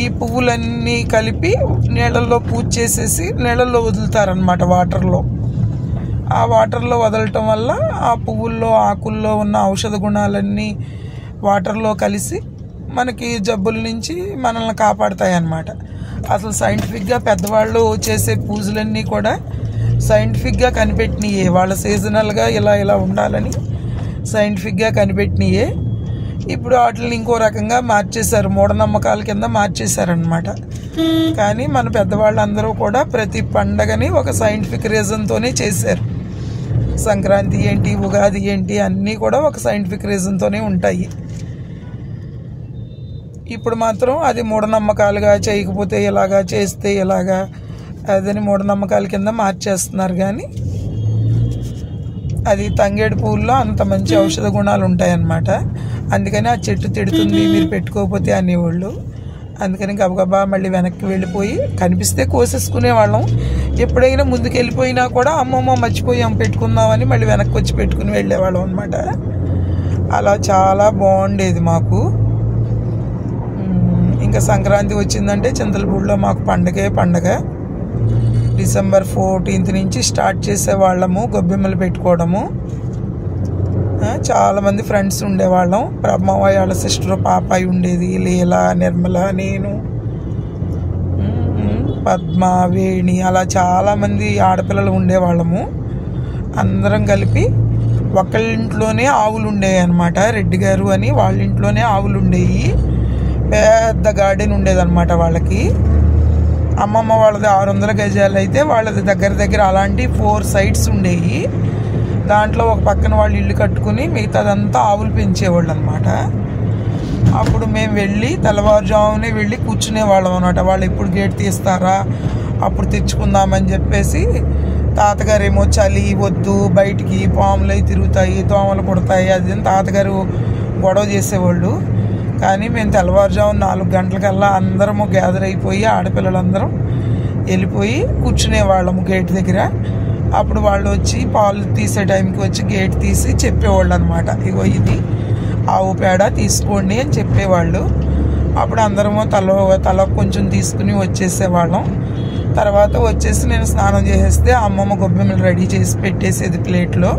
Speaker 1: ఈ పువ్వులన్నీ కలిపి నీళ్ళల్లో పూజ చేసేసి నీళ్ళల్లో వదులుతారనమాట. వాటర్లో ఆ వాటర్లో వదలటం వల్ల ఆ పువ్వుల్లో ఆకుల్లో ఉన్న ఔషధ గుణాలన్నీ వాటర్లో కలిసి మనకి జబ్బుల నుంచి మనల్ని కాపాడుతాయి అన్నమాట. అసలు సైంటిఫిక్గా పెద్దవాళ్ళు చేసే పూజలన్నీ కూడా సైంటిఫిక్గా కనిపెట్టినయే. వాళ్ళ సీజనల్గా ఇలా ఇలా ఉండాలని సైంటిఫిక్గా కనిపెట్టినయే. ఇప్పుడు వాటిని ఇంకో రకంగా మార్చేశారు, మూఢనమ్మకాల కింద మార్చేశారనమాట. కానీ మన పెద్దవాళ్ళందరూ కూడా ప్రతి పండగని ఒక సైంటిఫిక్ రీజన్తోనే చేశారు. సంక్రాంతి ఏంటి, ఉగాది ఏంటి అన్నీ కూడా ఒక సైంటిఫిక్ రీజన్తోనే ఉంటాయి. ఇప్పుడు మాత్రం అది మూఢనమ్మకాలుగా చేయకపోతే ఇలాగా, చేస్తే ఇలాగా, అదని మూఢనమ్మకాల కింద మార్చేస్తున్నారు. కానీ అది తంగేడు పువ్వుల్లో అంత మంచి ఔషధ గుణాలు ఉంటాయన్నమాట. అందుకని ఆ చెట్టు తిడుతుంది మీరు పెట్టుకోకపోతే అనేవాళ్ళు. అందుకని గబగబా మళ్ళీ వెనక్కి వెళ్ళిపోయి కనిపిస్తే కోసేసుకునేవాళ్ళం. ఎప్పుడైనా ముందుకు వెళ్ళిపోయినా కూడా అమ్మమ్మ మర్చిపోయాం పెట్టుకుందామని మళ్ళీ వెనక్కి వచ్చి పెట్టుకుని వెళ్ళేవాళ్ళం అనమాట. అలా చాలా బాగుండేది మాకు. ఇంకా సంక్రాంతి వచ్చిందంటే చింతలపూడిలో మాకు పండగ. డిసెంబర్ 14th నుంచి స్టార్ట్ చేసేవాళ్ళము గొబ్బెమ్మలు పెట్టుకోవడము. చాలామంది ఫ్రెండ్స్ ఉండేవాళ్ళం. బ్రహ్మవ్వ వాళ్ళ సిస్టర్ పాపాయి ఉండేది, లీలా, నిర్మల, నేను, పద్మ, వేణి, అలా చాలామంది ఆడపిల్లలు ఉండేవాళ్ళము. అందరం కలిపి ఒకళ్ళింట్లోనే ఆవులు ఉండేవి అనమాట. రెడ్డి గారు అని వాళ్ళ ఇంట్లోనే ఆవులు ఉండేవి. పెద్ద గార్డెన్ ఉండేదన్నమాట వాళ్ళకి. అమ్మమ్మ వాళ్ళది 600 గజాలు అయితే వాళ్ళది దగ్గర అలాంటి 4 sites ఉండేవి. దాంట్లో ఒక పక్కన వాళ్ళు ఇల్లు కట్టుకుని మిగతాదంతా ఆవులు పెంచేవాళ్ళు అనమాట. అప్పుడు మేము వెళ్ళి తెల్లవారుజామునే వెళ్ళి కూర్చునేవాళ్ళం అనమాట. వాళ్ళు ఎప్పుడు గేట్ తీస్తారా అప్పుడు తెచ్చుకుందామని చెప్పేసి. తాతగారేమో చలి వద్దు, బయటికి పాములు అవి తిరుగుతాయి, దోమలు కుడతాయి, అది తాతగారు గొడవ చేసేవాళ్ళు. కానీ మేము తెల్లవారుజామున 4 గంటలకల్లా అందరము గ్యాదర్ అయిపోయి ఆడపిల్లలందరం వెళ్ళిపోయి కూర్చునేవాళ్ళము గేట్ దగ్గర. అప్పుడు వాళ్ళు వచ్చి పాలు తీసే టైంకి వచ్చి గేట్ తీసి చెప్పేవాళ్ళు అనమాట, ఇగో ఇది ఆవు పేడ తీసుకోండి అని చెప్పేవాళ్ళు. అప్పుడు అందరము తల కొంచెం తీసుకుని వచ్చేసేవాళ్ళం. తర్వాత వచ్చేసి నేను స్నానం చేసేస్తే అమ్మమ్మ గొబ్బెమ్మలు రెడీ చేసి పెట్టేసేది ప్లేట్లో.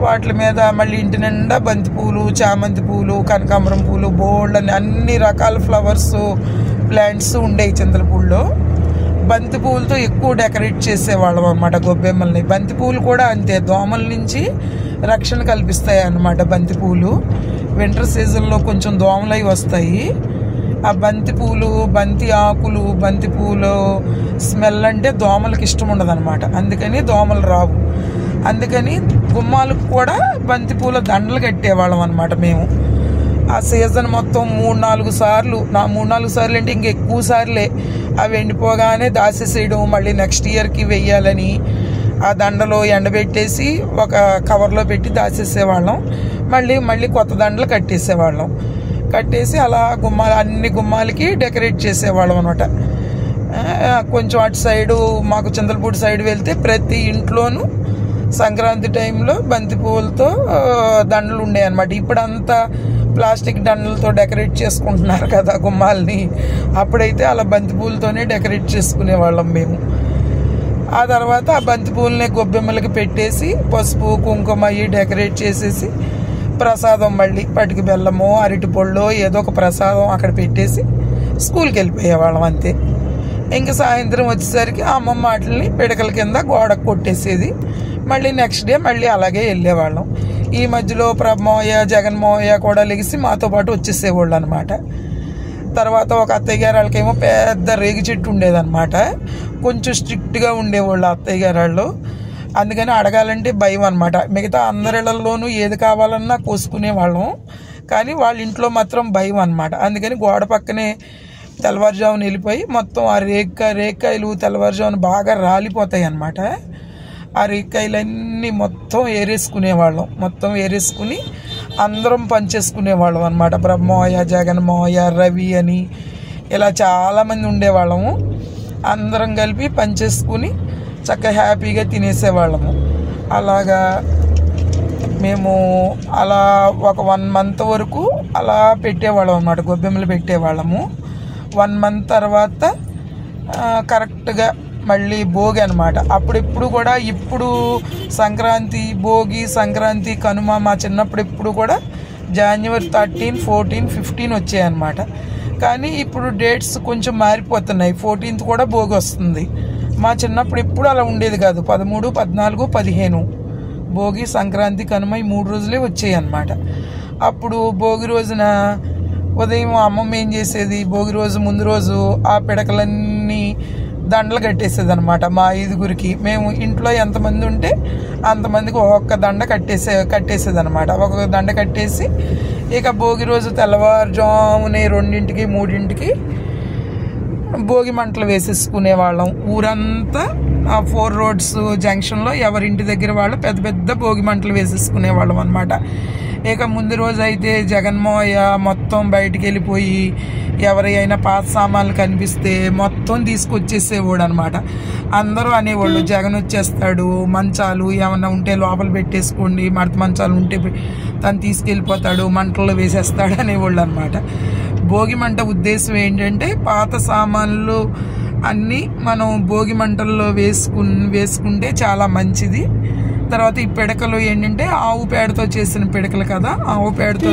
Speaker 1: వాటి మీద మళ్ళీ ఇంటి నిండా బంతి పూలు, చామంతి పూలు, కనకాంబరం పూలు, బోల్డ్ అని అన్ని రకాల ఫ్లవర్స్ ప్లాంట్స్ ఉండేవి చింతలపూడిలో. బంతి పువ్వులతో ఎక్కువ డెకరేట్ చేసేవాళ్ళం అన్నమాట గొబ్బెమ్మల్ని. బంతి పువ్వులు కూడా అంతే, దోమల నుంచి రక్షణ కల్పిస్తాయి అన్నమాట బంతి పువ్వులు. వింటర్ సీజన్లో కొంచెం దోమలు అవి వస్తాయి. ఆ బంతి పూలు, బంతి ఆకులు, బంతి పూలు స్మెల్ అంటే దోమలకి ఇష్టం ఉండదు అనమాట. అందుకని దోమలు రావు. అందుకని గుమ్మాలకు కూడా బంతి పూల దండలు కట్టేవాళ్ళం అనమాట మేము. ఆ సీజన్ మొత్తం 3-4 సార్లు, 3-4 సార్లు అంటే ఇంకెక్కువ సార్లే. అవి ఎండిపోగానే దాసేసేయడం, మళ్ళీ నెక్స్ట్ ఇయర్కి వెయ్యాలని ఆ దండలో ఎండబెట్టేసి ఒక కవర్లో పెట్టి దాచేసేవాళ్ళం. మళ్ళీ కొత్త దండలు కట్టేసేవాళ్ళం. కట్టేసి అలా అన్ని గుమ్మాలకి డెకరేట్ చేసేవాళ్ళం అనమాట. కొంచెం అటు సైడు మాకు చింతలపూడి సైడ్ వెళ్తే ప్రతి ఇంట్లోనూ సంక్రాంతి టైంలో బంతి పువ్వులతో దండలు ఉండేవి అనమాట. ఇప్పుడంతా ప్లాస్టిక్ దండలతో డెకరేట్ చేసుకుంటున్నారు కదా గుమ్మాలని. అప్పుడైతే అలా బంతి పూలతోనే డెకరేట్ చేసుకునేవాళ్ళం మేము. ఆ తర్వాత ఆ బంతి పూలనే గొబ్బెమ్మలకి పెట్టేసి పసుపు కుంకుమ అయ్యి డెకరేట్ చేసేసి ప్రసాదం మళ్ళీ పటికి బెల్లమో అరటి పళ్ళో ఏదో ఒక ప్రసాదం అక్కడ పెట్టేసి స్కూల్కి వెళ్ళిపోయేవాళ్ళం అంతే. ఇంకా సాయంత్రం వచ్చేసరికి అమ్మమ్మ వాటిని పిడకల కింద గోడకు కొట్టేసేది. మళ్ళీ నెక్స్ట్ డే మళ్ళీ అలాగే వెళ్ళేవాళ్ళం. ఈ మధ్యలో ప్రభమోయ జగన్మోయ కూడా లెగిసి మాతో పాటు వచ్చేసేవాళ్ళు అనమాట. తర్వాత ఒక అత్తయ్య గారు వాళ్ళకేమో పెద్ద రేగి చెట్టు ఉండేదన్నమాట. కొంచెం స్ట్రిక్ట్గా ఉండేవాళ్ళు అత్తయ్య గారు వాళ్ళు. అందుకని అడగాలంటే భయం అనమాట. మిగతా అందరిళ్లలోనూ ఏది కావాలన్నా కోసుకునేవాళ్ళం, కానీ వాళ్ళ ఇంట్లో మాత్రం భయం అనమాట. అందుకని గోడ పక్కనే తెల్లవారుజామున వెళ్ళిపోయి మొత్తం ఆ రేక్కాయలు తెల్లవారుజామున బాగా రాలిపోతాయి అన్నమాట. ఆ రేక్కాయలన్నీ మొత్తం ఏరేసుకుని అందరం పంచేసుకునేవాళ్ళం అన్నమాట. బ్రహ్మోయ, జగన్మోయ, రవి అని ఇలా చాలామంది ఉండేవాళ్ళము. అందరం కలిపి పంచేసుకుని చక్కగా హ్యాపీగా తినేసేవాళ్ళము. అలాగా మేము అలా ఒక 1 month వరకు అలా పెట్టేవాళ్ళం అన్నమాట, గొబ్బెమ్మలు పెట్టేవాళ్ళము. 1 month తర్వాత కరెక్ట్గా మళ్ళీ భోగి అనమాట. అప్పుడెప్పుడు కూడా ఇప్పుడు సంక్రాంతి, భోగి, సంక్రాంతి, కనుమ మా చిన్నప్పుడు ఎప్పుడు కూడా January 13, 14, 15 వచ్చాయన్నమాట. కానీ ఇప్పుడు డేట్స్ కొంచెం మారిపోతున్నాయి. 14th కూడా భోగి వస్తుంది. మా చిన్నప్పుడు ఎప్పుడు అలా ఉండేది కాదు. 13, 14, 15 భోగి, సంక్రాంతి, కనుమ ఈ 3 రోజులే వచ్చాయి అన్నమాట. అప్పుడు భోగి రోజున ఉదయం అమ్మమ్మ ఏం చేసేది, భోగి రోజు ముందు రోజు ఆ పిడకలన్నీ దండలు కట్టేసేది అనమాట. మా 5గురికి మేము ఇంట్లో ఎంతమంది ఉంటే అంతమందికి ఒక్కొక్క దండ కట్టేసేది అనమాట. ఒక్కొక్క దండ కట్టేసి ఇక భోగి రోజు తెల్లవారుజామునే 2ంటికి 3ంటికి భోగి మంటలు వేసేసుకునేవాళ్ళం. ఊరంతా 4 roads జంక్షన్లో ఎవరింటి దగ్గర వాళ్ళు పెద్ద పెద్ద భోగి మంటలు వేసేసుకునేవాళ్ళం అనమాట. ఇక ముందు రోజు అయితే జగన్మోయ మొత్తం బయటికి వెళ్ళిపోయి ఎవరైనా పాత సామాన్లు కనిపిస్తే మొత్తం తీసుకొచ్చేసేవాడు అనమాట. అందరూ అనేవాళ్ళు, జగన్ వచ్చేస్తాడు, మంచాలు ఏమన్నా ఉంటే లోపల పెట్టేసుకోండి, మడత మంచాలు ఉంటే తను తీసుకెళ్ళిపోతాడు, మంటల్లో వేసేస్తాడు అనేవాళ్ళు అనమాట. భోగి మంట ఉద్దేశం ఏంటంటే పాత సామాన్లు అన్నీ మనం భోగి మంటల్లో వేసుకుంటే చాలా మంచిది. తర్వాత ఈ పిడకలు ఏంటంటే ఆవు పేడతో చేసిన పిడకలు కదా. ఆవు పేడతో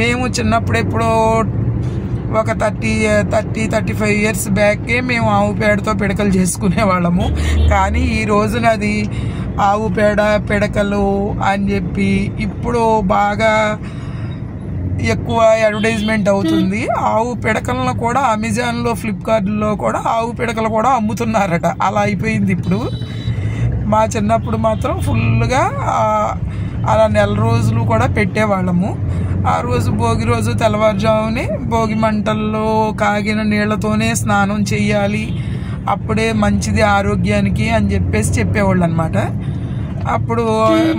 Speaker 1: మేము చిన్నప్పుడు ఎప్పుడో ఒక 35 years బ్యాకే మేము ఆవు పేడతో పిడకలు చేసుకునేవాళ్ళము. కానీ ఈ రోజున అది ఆవు పేడ పిడకలు అని చెప్పి ఇప్పుడు బాగా ఎక్కువ అడ్వర్టైజ్మెంట్ అవుతుంది. ఆవు పిడకలను కూడా అమెజాన్లో, ఫ్లిప్కార్ట్లో కూడా ఆవు పిడకలు కూడా అమ్ముతున్నారట. అలా అయిపోయింది ఇప్పుడు. మా చిన్నప్పుడు మాత్రం ఫుల్గా అలా 1 రోజులు కూడా పెట్టేవాళ్ళము. ఆ రోజు భోగి రోజు తెల్లవారుజామునే భోగి మంటల్లో కాగిన నీళ్లతోనే స్నానం చెయ్యాలి, అప్పుడే మంచిది ఆరోగ్యానికి అని చెప్పేవాళ్ళు అనమాట. అప్పుడు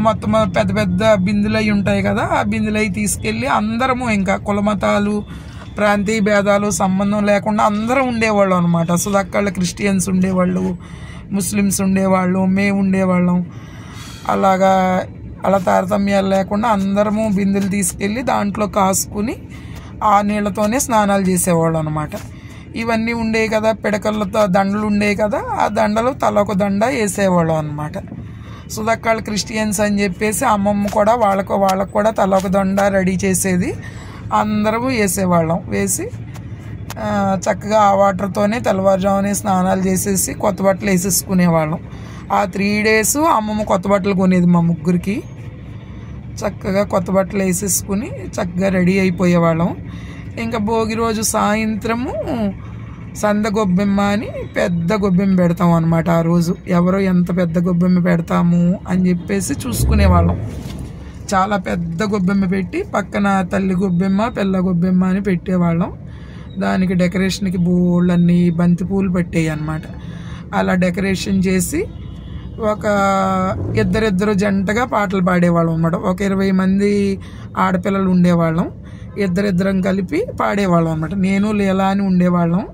Speaker 1: మొత్తం పెద్ద పెద్ద బిందులు అవి ఉంటాయి కదా, ఆ బిందులు అవి తీసుకెళ్ళి అందరము ఇంకా కులమతాలు, ప్రాంతీయ భేదాలు సంబంధం లేకుండా అందరం ఉండేవాళ్ళం అనమాట. సుధక్కళ్ళు క్రిస్టియన్స్ ఉండేవాళ్ళు, ముస్లిమ్స్ ఉండేవాళ్ళు, మేము ఉండేవాళ్ళం. అలా తారతమ్యాలు లేకుండా అందరము బిందులు తీసుకెళ్ళి దాంట్లో కాసుకుని ఆ నీళ్ళతోనే స్నానాలు చేసేవాళ్ళం అనమాట. ఇవన్నీ ఉండేవి కదా, పిడకలతో దండలు ఉండేవి కదా, ఆ దండలు తలొక దండ వేసేవాళ్ళం అనమాట. సుధక్కళ్ళు క్రిస్టియన్స్ అని చెప్పేసి అమ్మమ్మ కూడా వాళ్ళకు కూడా తలొక దండ రెడీ చేసేది. అందరము వేసేవాళ్ళం. వేసి చక్కగా ఆ వాటర్తోనే తెల్లవారుజామునే స్నానాలు చేసేసి కొత్త బట్టలు వేసేసుకునేవాళ్ళం. ఆ 3 days అమ్మమ్మ కొత్త బట్టలు కొనేది మా ముగ్గురికి. చక్కగా కొత్త బట్టలు వేసేసుకుని చక్కగా రెడీ అయిపోయేవాళ్ళం. ఇంకా భోగి రోజు సాయంత్రము సంద గొబ్బెమ్మ అని పెద్ద గొబ్బెమ్మ పెడతాం అనమాట. ఆ రోజు ఎవరో ఎంత పెద్ద గొబ్బెమ్మ పెడతాము అని చెప్పేసి చూసుకునేవాళ్ళం. చాలా పెద్ద గొబ్బెమ్మ పెట్టి పక్కన తల్లి గొబ్బెమ్మ, పిల్ల గొబ్బెమ్మ అని పెట్టేవాళ్ళం. దానికి డెకరేషన్కి బోళ్ళన్నీ బంతిపూలు పట్టేవి అన్నమాట. అలా డెకరేషన్ చేసి ఒక ఇద్దరిద్దరు జంటగా పాటలు పాడేవాళ్ళం అన్నమాట. ఒక 20 మంది ఆడపిల్లలు ఉండేవాళ్ళం. ఇద్దరిద్దరం కలిపి పాడేవాళ్ళం అనమాట. నేను లీలా అని ఉండేవాళ్ళం.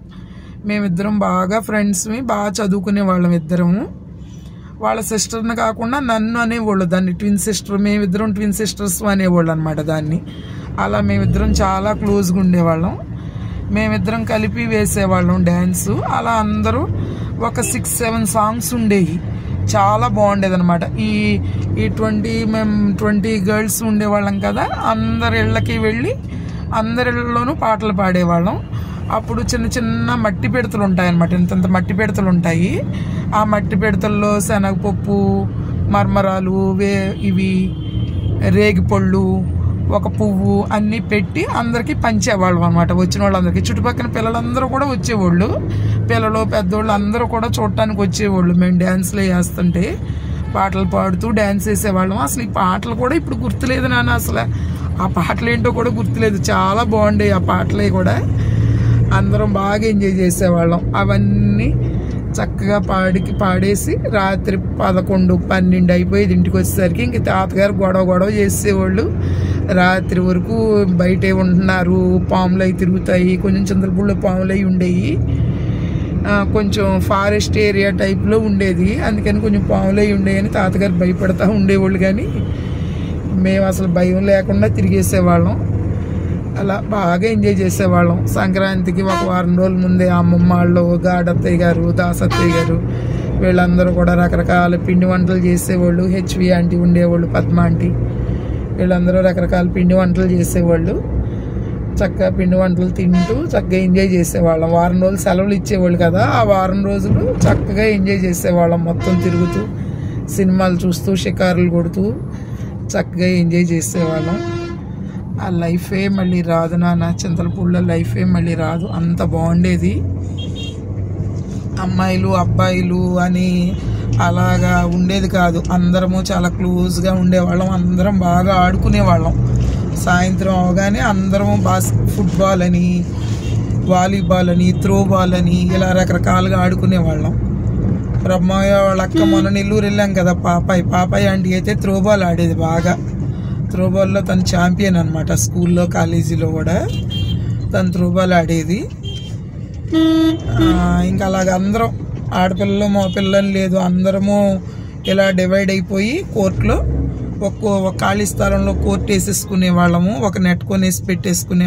Speaker 1: మేమిద్దరం బాగా ఫ్రెండ్స్మి, బాగా చదువుకునేవాళ్ళం ఇద్దరము. వాళ్ళ సిస్టర్ని కాకుండా నన్ను అనేవాళ్ళు, దాన్ని ట్విన్ సిస్టర్, మేమిద్దరం ట్విన్ సిస్టర్స్ అనేవాళ్ళు అనమాట దాన్ని. అలా మేమిద్దరం చాలా క్లోజ్గా ఉండేవాళ్ళం. మేమిద్దరం కలిపి వేసేవాళ్ళం డ్యాన్సు. అలా అందరూ ఒక 6-7 songs ఉండేవి. చాలా బాగుండేది అనమాట. మేము 20 girls ఉండేవాళ్ళం కదా, అందరి ఇళ్ళకి వెళ్ళి అందరిళ్ళలోనూ పాటలు పాడేవాళ్ళం. అప్పుడు చిన్న చిన్న మట్టి పిడతలు ఉంటాయన్నమాట, ఇంతంత మట్టి పిడతలు ఉంటాయి. ఆ మట్టి పిడతల్లో శనగపప్పు, మర్మరాలు, ఇవి రేగిపళ్ళు, ఒక పువ్వు అన్నీ పెట్టి అందరికీ పంచేవాళ్ళం అనమాట. వచ్చిన వాళ్ళందరికీ, చుట్టుపక్కల పిల్లలందరూ కూడా వచ్చేవాళ్ళు. పిల్లలు పెద్దోళ్ళు అందరూ కూడా చూడటానికి వచ్చేవాళ్ళు. మేము డ్యాన్స్లు వేస్తుంటే పాటలు పాడుతూ డ్యాన్స్ వేసేవాళ్ళం. అసలు ఈ పాటలు కూడా ఇప్పుడు గుర్తులేదు నాన్న, అసలు ఆ పాటలు ఏంటో కూడా గుర్తులేదు. చాలా బాగుండేవి ఆ పాటలే కూడా. అందరం బాగా ఎంజాయ్ చేసేవాళ్ళం. అవన్నీ చక్కగా పాడేసి రాత్రి 11, 12 అయిపోయేది ఇంటికి వచ్చేసరికి. ఇంక తాతగారు గొడవ చేసేవాళ్ళు. రాత్రి వరకు బయటే ఉంటున్నారు, పాములు అవి తిరుగుతాయి. కొంచెం చింతలపూడిలో పాములు అవి ఉండేవి, కొంచెం ఫారెస్ట్ ఏరియా టైప్లో ఉండేది. అందుకని కొంచెం పాములు అవి ఉండేవని తాతగారు భయపడతా ఉండేవాళ్ళు. కానీ మేము అసలు భయం లేకుండా తిరిగేసేవాళ్ళం. అలా బాగా ఎంజాయ్ చేసేవాళ్ళం. సంక్రాంతికి ఒక వారం రోజుల ముందే అమ్మమ్మ వాళ్ళు, గాడత్తయ్య గారు, దాసత్తయ్య గారు వీళ్ళందరూ కూడా రకరకాల పిండి వంటలు చేసేవాళ్ళు. హెచ్వి ఆంటీ ఉండేవాళ్ళు, పద్మ ఆంటీ, వీళ్ళందరూ రకరకాల పిండి వంటలు చేసేవాళ్ళు. చక్కగా పిండి వంటలు తింటూ చక్కగా ఎంజాయ్ చేసేవాళ్ళం. వారం రోజులు సెలవులు ఇచ్చేవాళ్ళు కదా, ఆ వారం రోజులు చక్కగా ఎంజాయ్ చేసేవాళ్ళం. మొత్తం తిరుగుతూ, సినిమాలు చూస్తూ, షికారులు కొడుతూ చక్కగా ఎంజాయ్ చేసేవాళ్ళం. ఆ లైఫే మళ్ళీ రాదు నాన్న, చింతలపూడిలో లైఫే మళ్ళీ రాదు. అంత బాగుండేది. అమ్మాయిలు అబ్బాయిలు అని అలాగా ఉండేది కాదు. అందరము చాలా క్లోజ్గా ఉండేవాళ్ళం. అందరం బాగా ఆడుకునేవాళ్ళం. సాయంత్రం అవగానే అందరము ఫుట్బాల్ అని, వాలీబాల్ అని, త్రోబాల్ అని ఇలా రకరకాలుగా ఆడుకునేవాళ్ళం. బ్రహ్మయ్య వాళ్ళ అక్క మొన్న నెల్లూరు వెళ్ళాం కదా, పాపాయి ఆంటీ అయితే త్రోబాల్ ఆడేది బాగా. త్రోబాల్లో తను ఛాంపియన్ అనమాట. స్కూల్లో, కాలేజీలో కూడా తను త్రోబాల్ ఆడేది. ఇంకా అలాగ అందరం ఆడపిల్లలు మా పిల్లలు లేదు, అందరము ఇలా డివైడ్ అయిపోయి కోర్టులో ఒక ఖాళీ స్థలంలో కోర్టు వేసేసుకునే వాళ్ళము. ఒక నెట్ కొనేసి పెట్టేసుకుని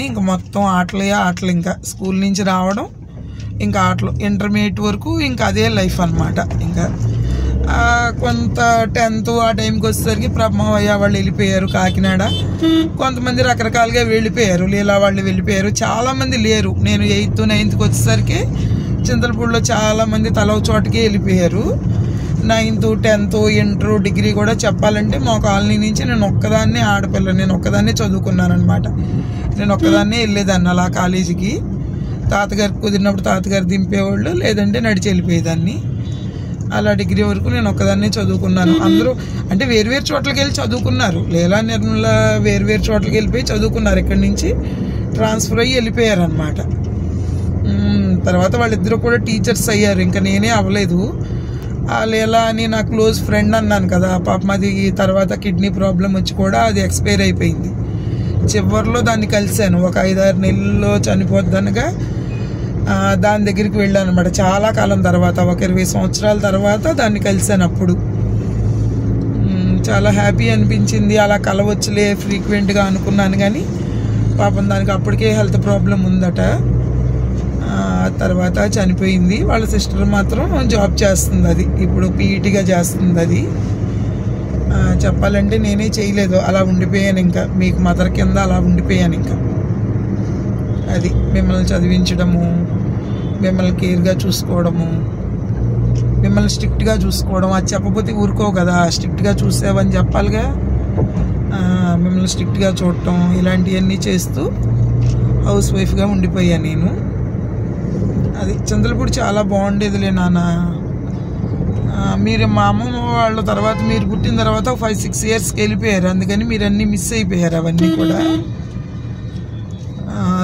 Speaker 1: ఇంకా మొత్తం ఆటలు. ఇంకా స్కూల్ నుంచి రావడం, ఇంకా ఆటలు ఇంటర్మీడియట్ వరకు ఇంకా అదే లైఫ్ అనమాట. ఇంకా కొంత 10th ఆ టైంకి వచ్చేసరికి ప్రభావయ్య వాళ్ళు వెళ్ళిపోయారు కాకినాడ. కొంతమంది రకరకాలుగా వెళ్ళిపోయారు. లీలా వాళ్ళు వెళ్ళిపోయారు. చాలామంది లేరు. నేను 8th, 9th వచ్చేసరికి చింతలపూడిలో చాలామంది తలవ చోటకి వెళ్ళిపోయారు. 9th, 10th, ఇంటర్, డిగ్రీ కూడా చెప్పాలంటే మా కాలనీ నుంచి నేను ఒక్కదాన్నే ఆడపిల్ల, నేను ఒక్కదాన్నే చదువుకున్నాను అనమాట. నేను ఒక్కదాన్నే వెళ్ళేదాన్ని అలా కాలేజీకి. తాతగారికి కుదిరినప్పుడు తాతగారు దింపేవాళ్ళు, లేదంటే నడిచి వెళ్ళిపోయేదాన్ని. అలా డిగ్రీ వరకు నేను ఒక్కదాన్నే చదువుకున్నాను. అందరూ అంటే వేరువేరు చోట్లకి వెళ్ళి చదువుకున్నారు. లీలా, నిర్మల వేరువేరు చోట్లకి వెళ్ళిపోయి చదువుకున్నారు. ఇక్కడి నుంచి ట్రాన్స్ఫర్ అయ్యి వెళ్ళిపోయారు అనమాట. తర్వాత వాళ్ళిద్దరూ కూడా టీచర్స్ అయ్యారు. ఇంకా నేనే అవ్వలేదు. ఆ లీలా అని నా క్లోజ్ ఫ్రెండ్ అన్నాను కదా, పాపం అది తర్వాత కిడ్నీ ప్రాబ్లం వచ్చి కూడా అది ఎక్స్పైర్ అయిపోయింది. చివరిలో దాన్ని కలిశాను. ఒక 5-6 నెలల్లో చనిపోద్దనగా దాని దగ్గరికి వెళ్ళాను అనమాట. చాలా కాలం తర్వాత, ఒక 20 సంవత్సరాల తర్వాత దాన్ని కలిశాను. అప్పుడు చాలా హ్యాపీ అనిపించింది. అలా కలవచ్చులే ఫ్రీక్వెంట్గా అనుకున్నాను. కానీ పాపం దానికి అప్పటికే హెల్త్ ప్రాబ్లం ఉందట. తర్వాత చనిపోయింది. వాళ్ళ సిస్టర్ మాత్రం జాబ్ చేస్తుంది. అది ఇప్పుడు పీఈటీగా చేస్తుంది. అది చెప్పాలంటే నేనే చేయలేదు, అలా ఉండిపోయాను. ఇంకా మీకు మదర్ కింద అలా ఉండిపోయాను. ఇంకా అది మిమ్మల్ని చదివించడము, మిమ్మల్ని కేర్గా చూసుకోవడము, మిమ్మల్ని స్ట్రిక్ట్గా చూసుకోవడం. అది చెప్పకపోతే ఊరుకోవు కదా, స్ట్రిక్ట్గా చూసావని చెప్పాలిగా. మిమ్మల్ని స్ట్రిక్ట్గా చూడటం, ఇలాంటివన్నీ చేస్తూ హౌస్ వైఫ్గా ఉండిపోయాను నేను. అది చింతలపూడి చాలా బాగుండేదిలే నాన్న. మీరు మా అమ్మమ్మ వాళ్ళ తర్వాత, మీరు పుట్టిన తర్వాత 5-6 ఇయర్స్కి వెళ్ళిపోయారు. అందుకని మీరు అన్నీ మిస్ అయిపోయారు అవన్నీ కూడా.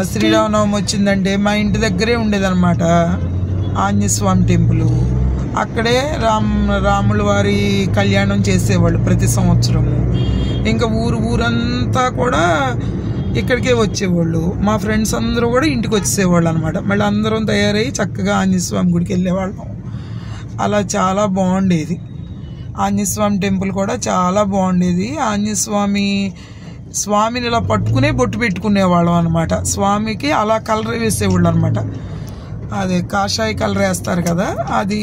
Speaker 1: శ్రీరామనవమి వచ్చిందంటే మా ఇంటి దగ్గరే ఉండేదన్నమాట ఆంజనేయస్వామి టెంపుల్. అక్కడే రాముల వారి కళ్యాణం చేసేవాళ్ళు ప్రతి సంవత్సరము. ఇంకా ఊరంతా కూడా ఇక్కడికే వచ్చేవాళ్ళు. మా ఫ్రెండ్స్ అందరూ కూడా ఇంటికి వచ్చేవాళ్ళు అనమాట. మళ్ళీ అందరం తయారయ్యి చక్కగా ఆంజనేయస్వామి గుడికి వెళ్ళేవాళ్ళం. అలా చాలా బాగుండేది. ఆంజనేయస్వామి టెంపుల్ కూడా చాలా బాగుండేది. స్వామిని ఇలా పట్టుకునే బొట్టు పెట్టుకునేవాళ్ళం అనమాట. స్వామికి అలా కలర్ వేసేవాళ్ళు అనమాట. అదే కాషాయ కలర్ వేస్తారు కదా, అది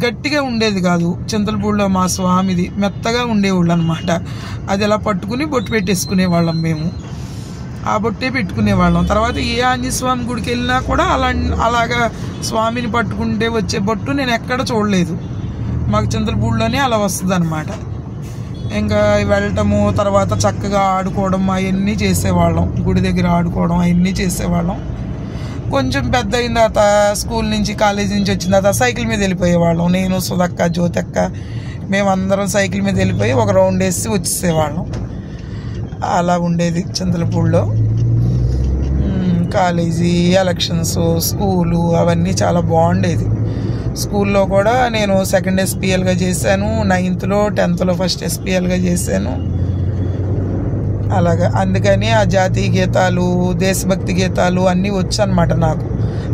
Speaker 1: గట్టిగా ఉండేది కాదు. చింతలపూడిలో మా స్వామిది మెత్తగా ఉండేవాళ్ళు అనమాట. అది అలా పట్టుకుని బొట్టు పెట్టేసుకునేవాళ్ళం మేము. ఆ బొట్టే పెట్టుకునేవాళ్ళం. తర్వాత ఏ ఆంజనేయస్వామి గుడికి వెళ్ళినా కూడా అలాగా స్వామిని పట్టుకుంటే వచ్చే బొట్టు నేను ఎక్కడ చూడలేదు. మాకు చింతలపూడిలోనే అలా వస్తుంది అనమాట. ఇంకా వెళ్ళటము, తర్వాత చక్కగా ఆడుకోవడం అవన్నీ చేసేవాళ్ళం. గుడి దగ్గర ఆడుకోవడం అవన్నీ చేసేవాళ్ళం. కొంచెం పెద్ద అయిన తర్వాత స్కూల్ నుంచి, కాలేజీ నుంచి వచ్చిన తర్వాత సైకిల్ మీద వెళ్ళిపోయేవాళ్ళం. నేను, సుధక్క, జ్యోతక్క మేమందరం సైకిల్ మీద వెళ్ళిపోయి ఒక రౌండ్ వేసి వచ్చేసేవాళ్ళం. అలా ఉండేది చింతలపూడిలో. కాలేజీ, ఎలక్షన్స్, స్కూలు అవన్నీ చాలా బాగుండేది. స్కూల్లో కూడా నేను సెకండ్ ఎస్పీఎల్గా చేశాను, 9th, 10th ఫస్ట్ ఎస్పీఎల్గా చేశాను. అలాగా అందుకని ఆ జాతీయ గీతాలు, దేశభక్తి గీతాలు అన్నీ వచ్చు అన్నమాట నాకు.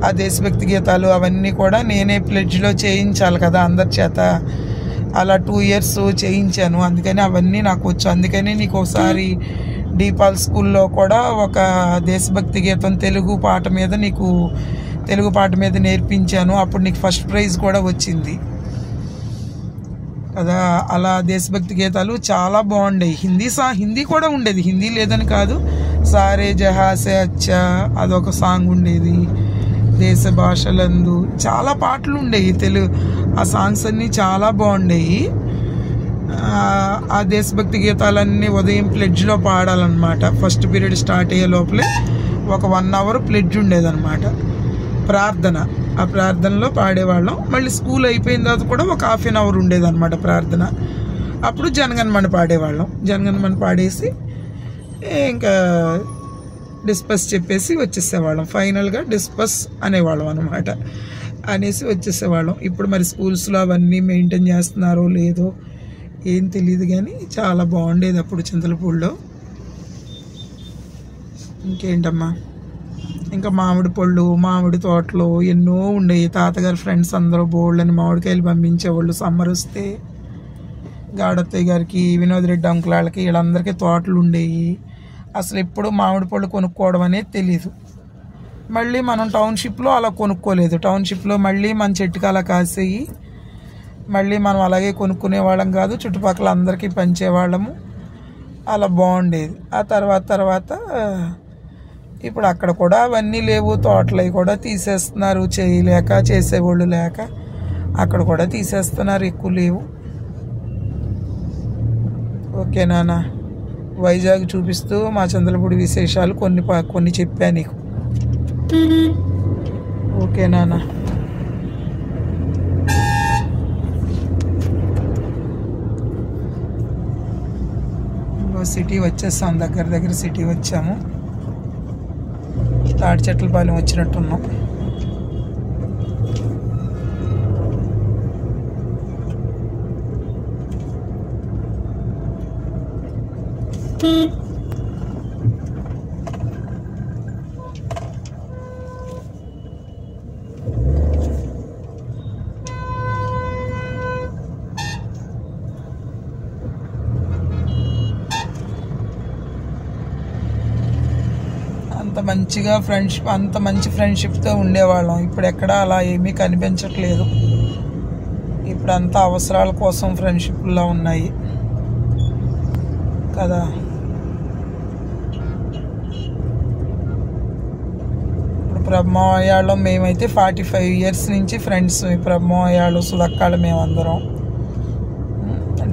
Speaker 1: ఆ దేశభక్తి గీతాలు అవన్నీ కూడా నేనే ప్లెడ్జ్లో చేయించాలి కదా అందరి చేత. అలా 2 years చేయించాను. అందుకని అవన్నీ నాకు వచ్చు. అందుకని నీకు ఒకసారి డీపాల్ స్కూల్లో కూడా ఒక దేశభక్తి గీతం తెలుగు పాట మీద నేర్పించాను. అప్పుడు నీకు ఫస్ట్ ప్రైజ్ కూడా వచ్చింది కదా. అలా దేశభక్తి గీతాలు చాలా బాగుండేవి. హిందీ కూడా ఉండేది, హిందీ లేదని కాదు. సారే జహాసే అచ్చా అదొక సాంగ్ ఉండేది. దేశ భాషలందు చాలా పాటలు ఉండేవి. ఆ సాంగ్స్ అన్నీ చాలా బాగుండేవి. ఆ దేశభక్తి గీతాలన్నీ ఉదయం ప్లెడ్జ్లో పాడాలన్నమాట. ఫస్ట్ పీరియడ్ స్టార్ట్ అయ్యే లోపలే ఒక 1 hour ప్లెడ్జ్ ఉండేదన్నమాట, ప్రార్థన. ఆ ప్రార్థనలో పాడేవాళ్ళం. మళ్ళీ స్కూల్ అయిపోయిన తర్వాత కూడా ఒక 1/2 hour ఉండేదన్నమాట ప్రార్థన. అప్పుడు జనగణమన పాడేవాళ్ళం. జనగణమన పాడేసి ఇంకా డిస్పస్ చెప్పేసి వచ్చేసేవాళ్ళం. ఫైనల్గా డిస్పస్ అనేవాళ్ళం అనమాట. అనేసి వచ్చేసేవాళ్ళం. ఇప్పుడు మరి స్కూల్స్లో అవన్నీ మెయింటైన్ చేస్తున్నారో లేదో ఏం తెలియదు, కానీ చాలా బాగుండేది అప్పుడు చింతలపూడిలో. ఇంకేంటమ్మా, ఇంకా మామిడి పళ్ళు, మామిడి తోటలు ఎన్నో ఉండేవి. తాతగారి ఫ్రెండ్స్ అందరూ బోళ్ళని మామిడికాయలు పంపించేవాళ్ళు. సమ్మర్ వస్తే గాడత్తయ్య గారికి, వినోద్ రెడ్డి అంకుల్ వాళ్ళకి, వీళ్ళందరికీ తోటలు ఉండేవి. అసలు ఎప్పుడు మామిడి పళ్ళు కొనుక్కోవడం అనేది తెలీదు. మళ్ళీ మనం టౌన్షిప్లో అలా కొనుక్కోలేదు. టౌన్షిప్లో మళ్ళీ మన చెట్టుకి అలా కాసేయి, మళ్ళీ మనం అలాగే కొనుక్కునే వాళ్ళం కాదు, చుట్టుపక్కల అందరికీ పంచేవాళ్ళము. అలా బాగుండేది. ఆ తర్వాత ఇప్పుడు అక్కడ కూడా అవన్నీ లేవు. తోటలు కూడా తీసేస్తున్నారు, చేయలేక, చేసేవాళ్ళు లేక అక్కడ కూడా తీసేస్తున్నారు, ఎక్కువ లేవు. ఓకే నాన్న, వైజాగ్ చూపిస్తూ మా చంద్రపూడి విశేషాలు కొన్ని చెప్పా నీకు. ఓకే నాన్న. సిటీ వచ్చేస్తాం, దగ్గర సిటీ వచ్చాము. తాడిచెట్లపాలెం వచ్చినట్టున్నాం. అంత మంచి ఫ్రెండ్షిప్తో ఉండేవాళ్ళం. ఇప్పుడు ఎక్కడ అలా ఏమీ కనిపించట్లేదు. ఇప్పుడు అంతా అవసరాల కోసం ఫ్రెండ్షిప్లా ఉన్నాయి కదా. ఇప్పుడు బ్రహ్మవయాళ్ళు మేమైతే 45 years నుంచి ఫ్రెండ్స్. బ్రహ్మవయాళ్ళు, సులక్కాళ్ళు, మేమందరం,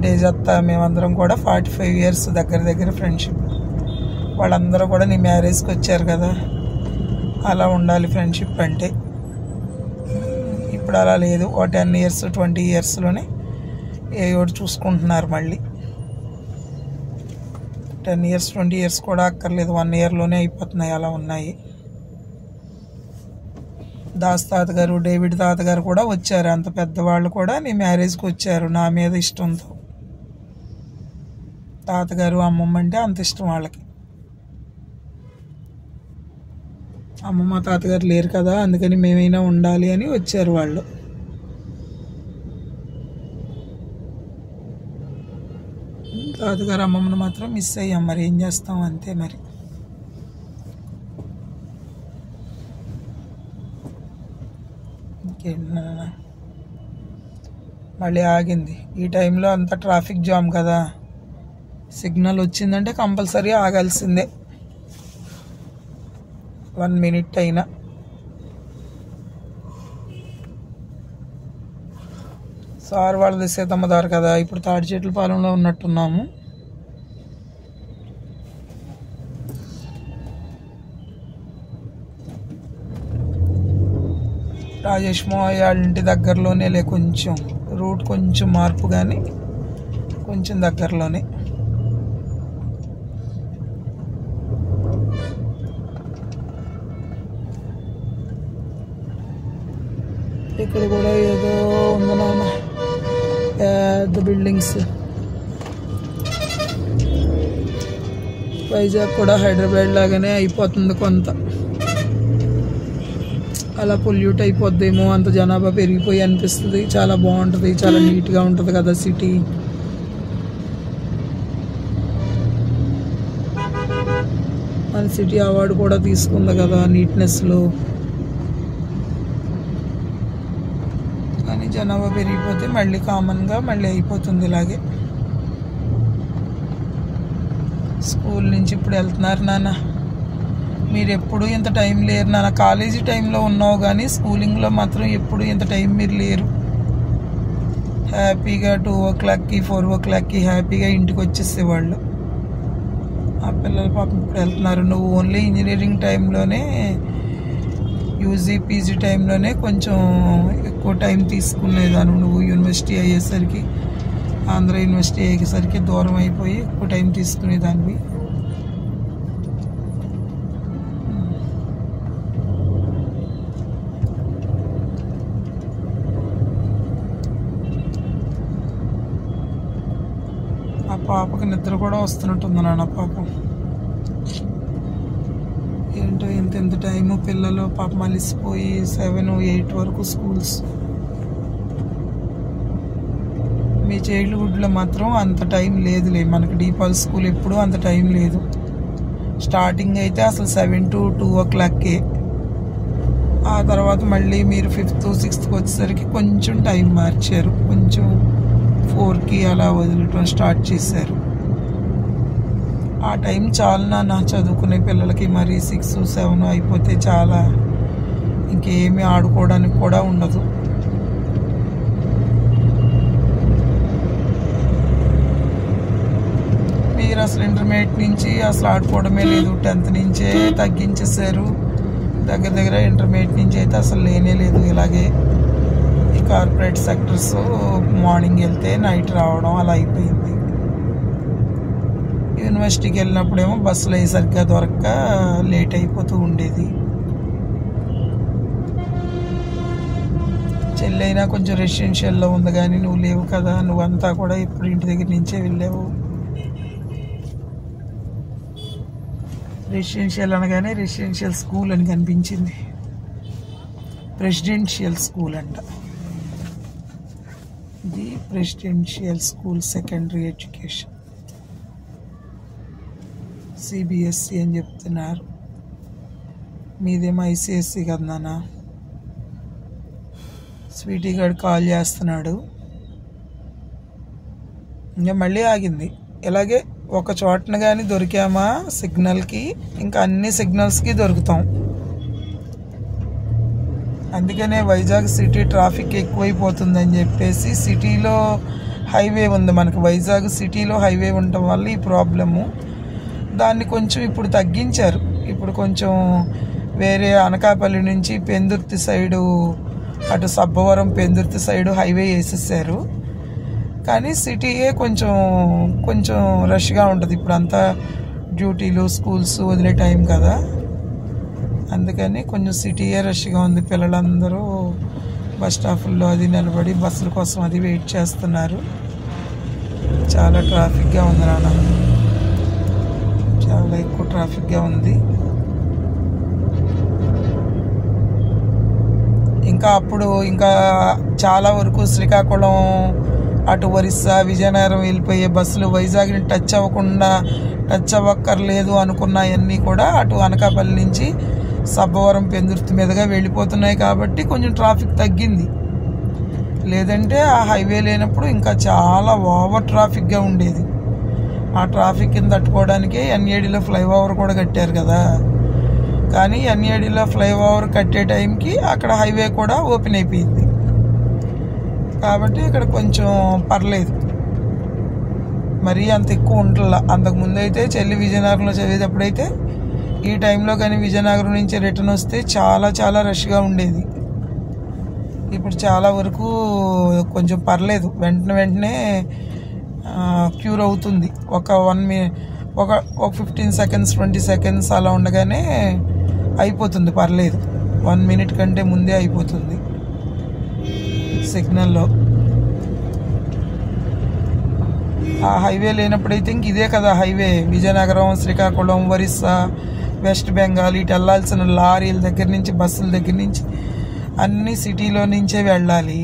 Speaker 1: డేజత్త, మేమందరం కూడా 45 years దగ్గర ఫ్రెండ్షిప్. వాళ్ళందరూ కూడా నీ మ్యారేజ్కి వచ్చారు కదా, అలా ఉండాలి ఫ్రెండ్షిప్ అంటే. ఇప్పుడు అలా లేదు. 10 years 20 yearsలోనే ఏయోటి చూసుకుంటున్నారు. మళ్ళీ 10 years 20 years కూడా అక్కర్లేదు, 1 yearలోనే అయిపోతున్నాయి. అలా ఉన్నాయి. దాస్ తాతగారు, డేవిడ్ తాతగారు కూడా వచ్చారు. అంత పెద్దవాళ్ళు కూడా నీ మ్యారేజ్కి వచ్చారు నా మీద ఇష్టంతో. తాతగారు, అమ్మమ్మ అంటే అంత ఇష్టం వాళ్ళకి. అమ్మమ్మ తాతగారు లేరు కదా, అందుకని మేమైనా ఉండాలి అని వచ్చారు వాళ్ళు. తాతగారు అమ్మమ్మను మాత్రం మిస్ అయ్యాం. మరి ఏం చేస్తాం, అంతే మరి. ఇంకేంటన్నా, మళ్ళీ ఆగింది. ఈ టైంలో అంత ట్రాఫిక్ జామ్ కదా, సిగ్నల్ వచ్చిందంటే కంపల్సరీ ఆగాల్సిందే, 1 minute అయినా. సార్ వాళ్ళది సీతమ్మ దారి కదా. ఇప్పుడు తాడిచెట్లపాలెంలో ఉన్నట్టున్నాము. రాజేష్ మోహయ్య ఇంటి దగ్గరలోనే, కొంచెం రూట్ కొంచెం మార్పు, కానీ కొంచెం దగ్గరలోనే. ఇక్కడ కూడా ఏదో ఉంది నాన్న, పెద్ద బిల్డింగ్స్. వైజాగ్ కూడా హైదరాబాద్ లాగానే అయిపోతుంది కొంత. అలా పొల్యూట్ అయిపోద్దేమో, అంత జనాభా పెరిగిపోయి అనిపిస్తుంది. చాలా బాగుంటుంది, చాలా నీట్గా ఉంటుంది కదా సిటీ. మన సిటీ అవార్డు కూడా తీసుకుంది కదా నీట్నెస్లో. కానీ జనాభా పెరిగిపోతే మళ్ళీ కామన్గా మళ్ళీ అయిపోతుంది ఇలాగే. స్కూల్ నుంచి ఇప్పుడు వెళ్తున్నారు నాన్న. మీరు ఎప్పుడు ఇంత టైం లేరు నాన్న. కాలేజీ టైంలో ఉన్నావు కానీ స్కూలింగ్లో మాత్రం ఎప్పుడు ఇంత టైం మీరు లేరు. హ్యాపీగా 2 o'clockకి 4 o'clockకి హ్యాపీగా ఇంటికి వచ్చేసేవాళ్ళు. ఆ పిల్లలు పాపం ఇప్పుడు వెళ్తున్నారు. నువ్వు ఓన్లీ ఇంజనీరింగ్ టైంలోనే, యూజీ పీజీ టైంలోనే కొంచెం ఎక్కువ టైం తీసుకునేదాను. నువ్వు యూనివర్సిటీ అయ్యేసరికి, ఆంధ్ర యూనివర్సిటీ అయ్యేసరికి దూరం అయిపోయి ఎక్కువ టైం తీసుకునేదానివి. ఆ పాపకి నిద్ర కూడా వస్తున్నట్టుంది నాన్న పాపం. ఏంటో ఇంత టైము పిల్లలు పాపం అలిసిపోయి 7, 8 వరకు స్కూల్స్. మీ చైల్డ్హుడ్లో మాత్రం అంత టైం లేదులే. మనకి డీపాల్ స్కూల్ ఎప్పుడూ అంత టైం లేదు. స్టార్టింగ్ అయితే అసలు 7 to 2 o'clockకే. ఆ తర్వాత మళ్ళీ మీరు 5th, 6th వచ్చేసరికి కొంచెం టైం మార్చారు. కొంచెం 4కి అలా వదిలటం స్టార్ట్ చేశారు. ఆ టైం చాలు నాన్న చదువుకునే పిల్లలకి. మరి 6, 7 అయిపోతే చాలా, ఇంకేమీ ఆడుకోవడానికి కూడా ఉండదు. మీరు అసలు ఇంటర్మీడియట్ నుంచి అసలు ఆడుకోవడమే లేదు. 10th నుంచే తగ్గించేశారు. దగ్గర ఇంటర్మీడియట్ నుంచి అయితే అసలు లేనే లేదు. ఇలాగే ఈ కార్పొరేట్ సెక్టర్స్ మార్నింగ్ వెళ్తే నైట్ రావడం అలా అయిపోయింది. యూనివర్సిటీకి వెళ్ళినప్పుడేమో బస్సులు అయ్యేసరిగ్గా దొరక్క లేట్ అయిపోతూ ఉండేది. చెల్లైనా కొంచెం రెసిడెన్షియల్లో ఉంది కానీ నువ్వు లేవు కదా. నువ్వంతా కూడా ఇప్పుడు ఇంటి దగ్గర నుంచే వెళ్ళావు. రెసిడెన్షియల్ అనగానే రెసిడెన్షియల్ స్కూల్ అని కనిపించింది. ప్రెసిడెన్షియల్ స్కూల్ అంట ఇది. Presidential school secondary education, CBSE అని చెప్తున్నారు. మీదేమో ICSE కదా నాన్న. స్వీటీ గారు కాల్ చేస్తున్నాడు. ఇంకా మళ్ళీ ఆగింది. ఇలాగే ఒక చోటన కానీ దొరికామా సిగ్నల్కి, ఇంకా అన్ని సిగ్నల్స్కి దొరుకుతాం. అందుకనే వైజాగ్ సిటీ ట్రాఫిక్ ఎక్కువైపోతుందని చెప్పేసి సిటీలో హైవే ఉంది మనకు. వైజాగ్ సిటీలో హైవే ఉండటం వల్ల ఈ ప్రాబ్లము. దాన్ని కొంచెం ఇప్పుడు తగ్గించారు. ఇప్పుడు కొంచెం వేరే అనకాపల్లి నుంచి పెందుర్తి సైడు, అటు సబ్బవరం పెందుర్తి సైడు హైవే వేసేసారు. కానీ సిటీయే కొంచెం రష్గా ఉంటుంది. ఇప్పుడు అంతా డ్యూటీలు, స్కూల్స్ వదిలే టైం కదా. అందుకని కొంచెం సిటీయే రష్గా ఉంది. పిల్లలందరూ బస్ స్టాపుల్లో అది నిలబడి బస్సుల కోసం అది వెయిట్ చేస్తున్నారు. చాలా ట్రాఫిక్గా ఉంది నాన్న, చాలా ఎక్కువ ట్రాఫిక్గా ఉంది. ఇంకా చాలా వరకు శ్రీకాకుళం, అటు ఒరిస్సా, విజయనగరం వెళ్ళిపోయే బస్సులు వైజాగ్ని టచ్ అవ్వక్కర్లేదు అనుకున్నాయన్నీ కూడా అటు అనకాపల్లి నుంచి సబ్బవరం పెందుర్తి మీదుగా వెళ్ళిపోతున్నాయి. కాబట్టి కొంచెం ట్రాఫిక్ తగ్గింది. లేదంటే ఆ హైవే లేనప్పుడు ఇంకా చాలా ఓవర్ ట్రాఫిక్గా ఉండేది. ఆ ట్రాఫిక్ని తట్టుకోవడానికే NADలో ఫ్లైఓవర్ కూడా కట్టారు కదా. కానీ NADలో ఫ్లైఓవర్ కట్టే టైంకి అక్కడ హైవే కూడా ఓపెన్ అయిపోయింది. కాబట్టి ఇక్కడ కొంచెం పర్లేదు, మరీ అంత ఎక్కువ ఉంటుందా. అంతకుముందు అయితే చెల్లి విజయనగరంలో చదివేటప్పుడైతే ఈ టైంలో కానీ విజయనగరం నుంచి రిటర్న్ వస్తే చాలా రష్గా ఉండేది. ఇప్పుడు చాలా వరకు కొంచెం పర్లేదు, వెంటనే క్యూర్ అవుతుంది. ఒక 15 seconds 20 seconds అలా ఉండగానే అయిపోతుంది, పర్లేదు. 1 minute కంటే ముందే అయిపోతుంది. సిగ్నల్లో. ఆ హైవే లేనప్పుడైతే ఇంక ఇదే కదా హైవే. విజయనగరం, శ్రీకాకుళం, ఒరిస్సా, వెస్ట్ బెంగాల్ ఇటు వెళ్ళాల్సిన లారీల దగ్గర నుంచి, బస్సుల దగ్గర నుంచి అన్నీ సిటీలో నుంచే వెళ్ళాలి.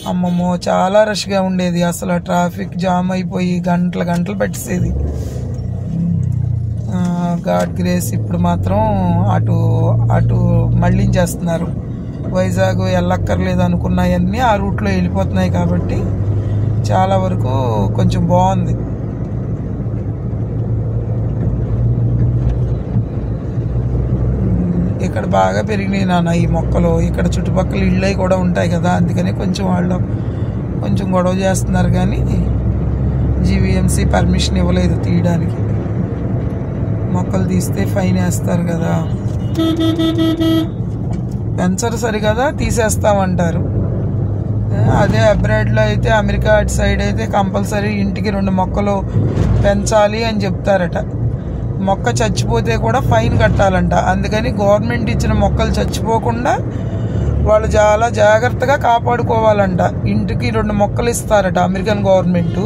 Speaker 1: అమ్మమ్మో చాలా రష్గా ఉండేది. అసలు ట్రాఫిక్ జామ్ అయిపోయి గంటలు గంటలు పెట్టేసేది. గాడ్ గ్రేస్ ఇప్పుడు మాత్రం అటు మళ్ళించేస్తున్నారు. వైజాగ్ వెళ్ళక్కర్లేదు అనుకున్నాయన్నీ ఆ రూట్లో వెళ్ళిపోతున్నాయి కాబట్టి చాలా వరకు కొంచెం బాగుంది. ఇక్కడ బాగా పెరిగినాయి నాన్న ఈ మొక్కలు. ఇక్కడ చుట్టుపక్కల ఇళ్ళవి కూడా ఉంటాయి కదా, అందుకని కొంచెం వాళ్ళు కొంచెం గొడవ చేస్తున్నారు. కానీ జీవీఎంసీ పర్మిషన్ ఇవ్వలేదు తీయడానికి. మొక్కలు తీస్తే ఫైన్ వేస్తారు కదా, పెంచరు సరికదా తీసేస్తామంటారు. అదే అబ్రాడ్లో అయితే, అమెరికా అటు సైడ్ అయితే కంపల్సరీ ఇంటికి 2 మొక్కలు పెంచాలి అని చెప్తారట. మొక్క చచ్చిపోతే కూడా ఫైన్ కట్టాలంట. అందుకని గవర్నమెంట్ ఇచ్చిన మొక్కలు చచ్చిపోకుండా వాళ్ళు చాలా జాగ్రత్తగా కాపాడుకోవాలంట. ఇంటికి 2 మొక్కలు ఇస్తారట అమెరికన్ గవర్నమెంటు.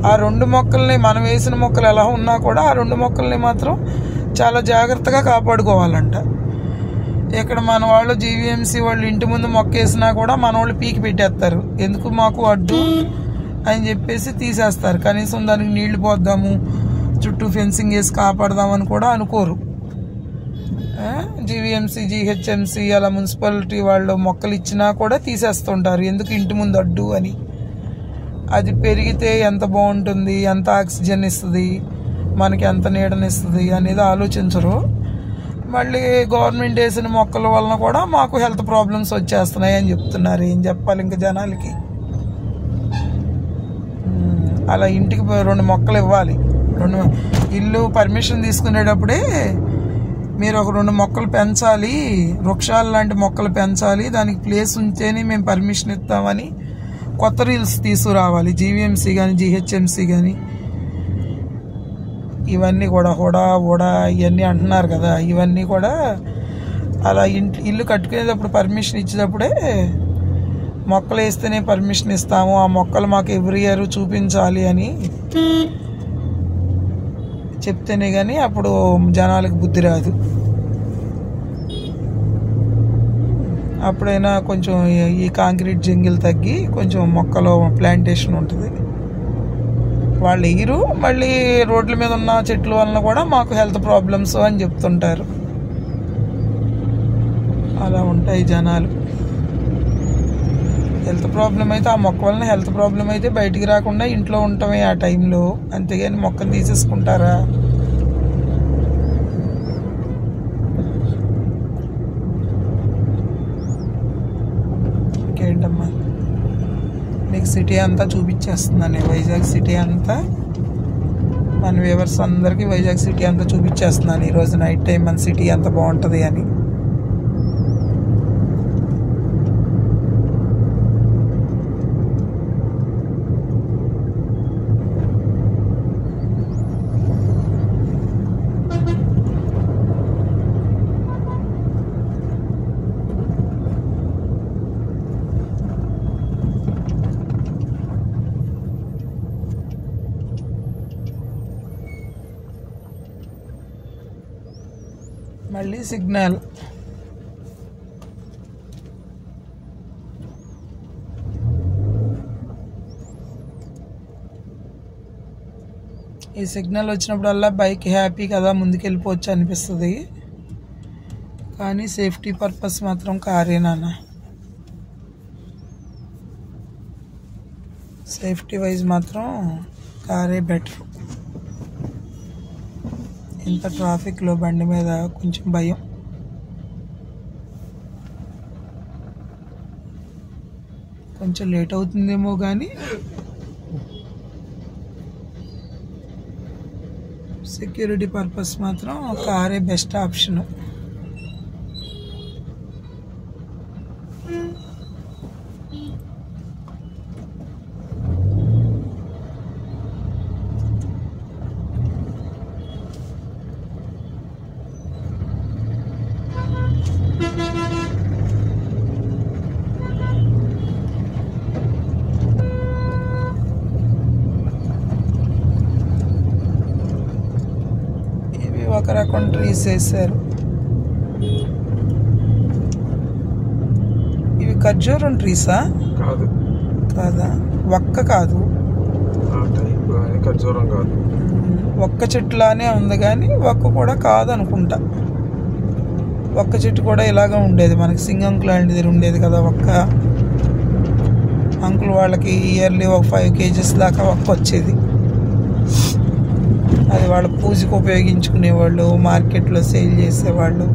Speaker 1: ఆ 2 మొక్కల్ని, మనం వేసిన మొక్కలు ఎలా ఉన్నా కూడా ఆ 2 మొక్కల్ని మాత్రం చాలా జాగ్రత్తగా కాపాడుకోవాలంట. ఇక్కడ మన వాళ్ళు జీవీఎంసీ వాళ్ళు ఇంటి ముందు మొక్క వేసినా కూడా మన వాళ్ళు పీకి పెట్టేస్తారు. ఎందుకు మాకు అడ్డు అని చెప్పేసి తీసేస్తారు. కనీసం దానికి నీళ్లు పోద్దాము, చుట్టూ ఫెన్సింగ్ వేసి కాపాడదామని కూడా అనుకోరు. జీవీఎంసీ, జీహెచ్ఎంసీ అలా మున్సిపాలిటీ వాళ్ళు మొక్కలు ఇచ్చినా కూడా తీసేస్తుంటారు. ఎందుకు ఇంటి ముందు అడ్డు అని. అది పెరిగితే ఎంత బాగుంటుంది, ఎంత ఆక్సిజన్ ఇస్తుంది, మనకి ఎంత నీడనిస్తుంది అనేది ఆలోచించరు. మళ్ళీ గవర్నమెంట్ వేసిన మొక్కల వలన కూడా మాకు హెల్త్ ప్రాబ్లమ్స్ వచ్చేస్తున్నాయి అని చెప్తున్నారు. ఏం చెప్పాలి ఇంకా జనాలకి. అలా ఇంటికి 2 మొక్కలు ఇవ్వాలి. ఇల్లు పర్మిషన్ తీసుకునేటప్పుడే మీరు ఒక 2 మొక్కలు పెంచాలి, వృక్షాలు లాంటి మొక్కలు పెంచాలి, దానికి ప్లేస్ ఉంటేనే మేము పర్మిషన్ ఇస్తామని కొత్త రూల్స్ తీసుకురావాలి. జీవీఎంసీ కానీ, జీహెచ్ఎంసీ కానీ. ఇవన్నీ కూడా హుడా ఇవన్నీ అంటున్నారు కదా, ఇవన్నీ కూడా అలా ఇల్లు కట్టుకునేటప్పుడు పర్మిషన్ ఇచ్చేటప్పుడే మొక్కలు వేస్తేనే పర్మిషన్ ఇస్తాము, ఆ మొక్కలు మాకు ఎవ్రీ ఇయర్ చూపించాలి అని చెప్తేనే కానీ అప్పుడు జనాలకు బుద్ధి రాదు. అప్పుడైనా కొంచెం ఈ కాంక్రీట్ జంగిల్ తగ్గి కొంచెం మొక్కలు ప్లాంటేషన్ ఉంటుంది. వాళ్ళు ఎయ్యరు. మళ్ళీ రోడ్ల మీద ఉన్న చెట్ల వలన కూడా మాకు హెల్త్ ప్రాబ్లమ్స్ అని చెప్తుంటారు. అలా ఉంటాయి జనాలు. హెల్త్ ప్రాబ్లం అయితే, ఆ మొక్క వలన హెల్త్ ప్రాబ్లం అయితే బయటికి రాకుండా ఇంట్లో ఉంటామే ఆ టైంలో. అంతేగాని మొక్కను తీసేసుకుంటారా? ఇంకేంటమ్మా, మీకు సిటీ అంతా చూపించేస్తున్నాను. వైజాగ్ సిటీ అంతా మన వ్యూవర్స్ అందరికీ వైజాగ్ సిటీ అంతా చూపించేస్తున్నాను ఈరోజు నైట్ టైం. మన సిటీ అంత బాగుంటుంది అని. మళ్ళీ సిగ్నల్. ఈ సిగ్నల్ వచ్చినప్పుడల్లా బైక్ హ్యాపీ కదా, ముందుకెళ్ళిపోవచ్చు అనిపిస్తుంది. కానీ సేఫ్టీ పర్పస్ మాత్రం కారే నాన్న. సేఫ్టీ వైజ్ మాత్రం కారే బెటర్. ఇంత ట్రాఫిక్లో బండి మీద కొంచెం భయం. కొంచెం లేట్ అవుతుందేమో కానీ సెక్యూరిటీ పర్పస్ మాత్రం కారే బెస్ట్ ఆప్షను. కొన్ని ట్రీస్ వేసారు. ఇవి ఖర్జూరం ట్రీసా?
Speaker 2: కాదు.
Speaker 1: కాదా? ఒక్క కాదు,
Speaker 2: ఖర్జూరం కాదు.
Speaker 1: ఒక్క చెట్టులానే ఉంది కానీ ఒక్క కూడా కాదు అనుకుంటా. ఒక్క చెట్టు కూడా ఇలాగా ఉండేది, మనకి సింగంకు లాంటిది ఉండేది కదా ఒక్క. అంకుల్ వాళ్ళకి ఇయర్లీ ఒక 5 kgs దాకా ఒక్క వచ్చేది. అది వాళ్ళ పూజకు ఉపయోగించుకునేవాళ్ళు, మార్కెట్లో సేల్ చేసేవాళ్ళు.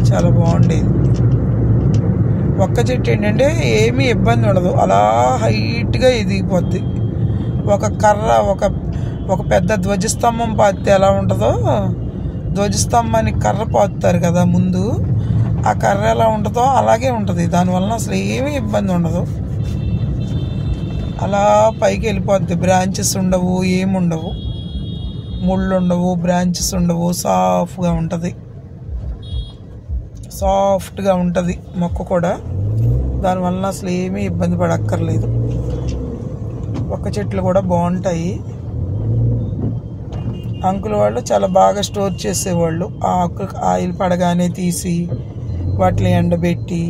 Speaker 1: చాలా బాగుండేది. ఒక్క చెట్టు ఏంటంటే ఏమీ ఇబ్బంది ఉండదు, అలా హైట్గా ఎదిగిపోద్ది. ఒక కర్ర, ఒక పెద్ద ధ్వజస్తంభం పాతితే ఎలా ఉంటుందో, ధ్వజస్తంభానికి కర్ర పాతుతారు కదా ముందు, ఆ కర్ర ఎలా ఉంటుందో అలాగే ఉంటుంది. దానివల్ల అసలు ఏమీ ఇబ్బంది ఉండదు, అలా పైకి వెళ్ళిపోద్ది. బ్రాంచెస్ ఉండవు, ఏముండవు, ముళ్ళు ఉండవు, బ్రాంచెస్ ఉండవు. సాఫ్ట్గా ఉంటుంది, సాఫ్ట్గా ఉంటుంది మొక్క కూడా. దానివల్ల అసలు ఏమీ ఇబ్బంది పడక్కర్లేదు. ఒక్క చెట్లు కూడా బాగుంటాయి. అంకుల్ వాళ్ళు చాలా బాగా స్టోర్ చేసేవాళ్ళు. ఆ ఆయిల్ పడగానే తీసి వాటిని ఎండబెట్టి,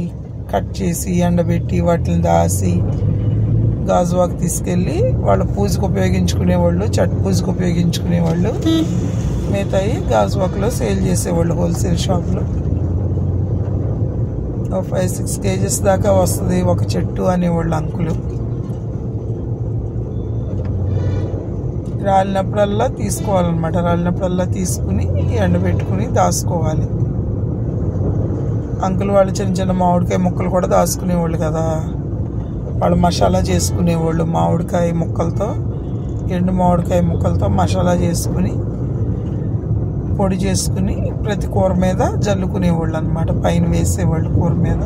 Speaker 1: కట్ చేసి ఎండబెట్టి, వాటిని దాసి గాజువాకు తీసుకెళ్ళి వాళ్ళ పూజకు ఉపయోగించుకునేవాళ్ళు, చట్ పూజకు ఉపయోగించుకునేవాళ్ళు. మిగతాయి గాజువాకులో సేల్ చేసేవాళ్ళు హోల్సేల్ షాప్లో. 5-6 kgs దాకా వస్తుంది ఒక చెట్టు అనేవాళ్ళు అంకులు. రాలినప్పుడల్లా తీసుకోవాలన్నమాట. రాలినప్పుడల్లా తీసుకుని ఎండబెట్టుకుని దాచుకోవాలి. అంకుల్ వాళ్ళు చిన్న చిన్న మామిడికాయ ముక్కలు కూడా దాచుకునేవాళ్ళు కదా. వాళ్ళు మసాలా చేసుకునేవాళ్ళు. మామిడికాయ ముక్కలతో, ఎండు మామిడికాయ ముక్కలతో మసాలా చేసుకుని, పొడి చేసుకుని ప్రతి కూర మీద జల్లుకునేవాళ్ళు అన్నమాట. పైన వేసేవాళ్ళు కూర మీద.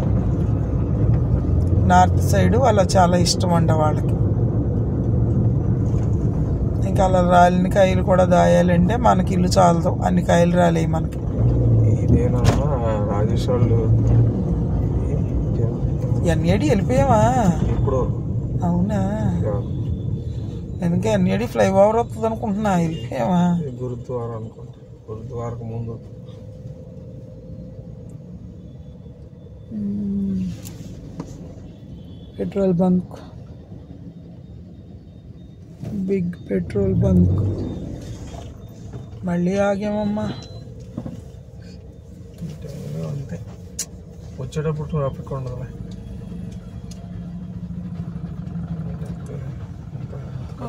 Speaker 1: నార్త్ సైడ్ అలా చాలా ఇష్టం అంట వాళ్ళకి. ఇంకా అలా రాలిన కాయలు కూడా దాయాలంటే మనకి ఇల్లు చాలదు, అన్ని కాయలు రాలేయి మనకి.
Speaker 2: రాజేష్ వాళ్ళు
Speaker 1: ఎన్ఏడి వెళ్ళిపోయావా?
Speaker 2: ఇప్పుడు
Speaker 1: అవునా? నేను ఇంకా ఎన్ఏడి ఫ్లైఓవర్ వస్తుంది అనుకుంటున్నా. వెళ్ళిపోయావా?
Speaker 2: గురుద్వారా అనుకుంటా, గురుద్వారకు ముందు.
Speaker 1: Petrol bunk, big petrol bunk. మళ్ళీ ఆగామమ్మా.
Speaker 2: అంతే, వచ్చేటప్పుడు ట్రాఫిక్ ఉండదులే.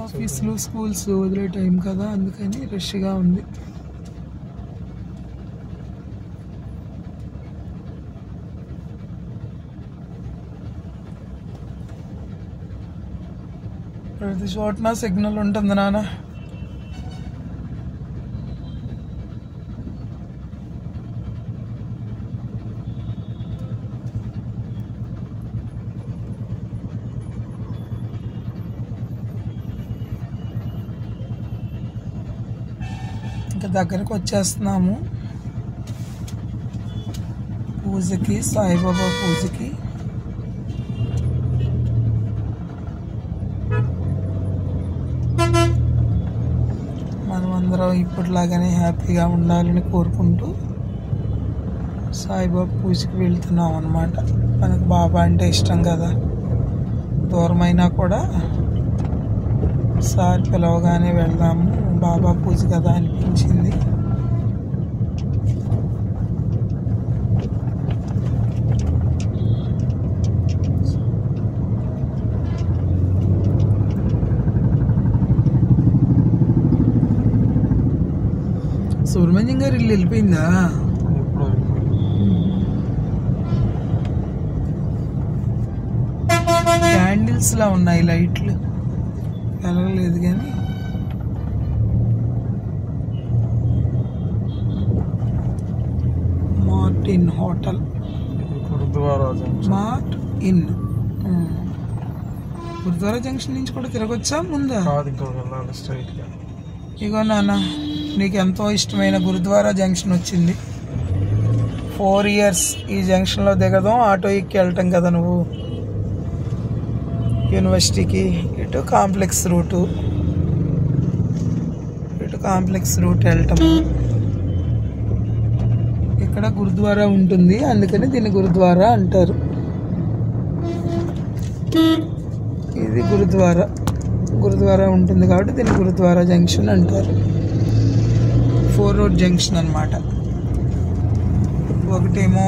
Speaker 1: ఆఫీసులు, స్కూల్స్ వదిలే టైం కదా, అందుకని రష్గా ఉంది. ప్రతి చోటన సిగ్నల్ ఉంటుంది నాన్న. ఇంకా దగ్గరకు వచ్చేస్తున్నాము పూజకి, సాయిబాబా పూజకి. మనమందరం ఇప్పటిలాగానే హ్యాపీగా ఉండాలని కోరుకుంటూ సాయిబాబా పూజకి వెళ్తున్నాం అన్నమాట. మనకు బాబా అంటే ఇష్టం కదా. దూరమైనా కూడా సార్ పిలవగానే వెళ్దాము, బాబా పూజ కదా అనిపించింది. సుబ్రహ్మణ్యం గారు ఇల్లు వెళ్ళిపోయిందా? క్యాండిల్స్ లా ఉన్నాయి, లైట్లు వెలగలేదు కానీ. Martin hotel,
Speaker 2: gurdwara
Speaker 1: mart in. Gurdwara junction నుంచి కూడా తిరగొచ్చా ముందా? ఇగో నాన్న, నీకు ఎంతో ఇష్టమైన గురుద్వారా జంక్షన్ వచ్చింది. 4 years ఈ జంక్షన్లో దిగదాం, ఆటో ఎక్కి వెళ్ళటం కదా నువ్వు యూనివర్సిటీకి. ఇటు కాంప్లెక్స్ రూట్ వెళ్ళటము. ఇక్కడ గురుద్వారా ఉంటుంది, అందుకని దీన్ని గురుద్వారా అంటారు. ఇది గురుద్వారా ఉంటుంది కాబట్టి దీన్ని గురుద్వారా జంక్షన్ అంటారు. 4 రోడ్ జంక్షన్ అన్నమాట. ఒకటేమో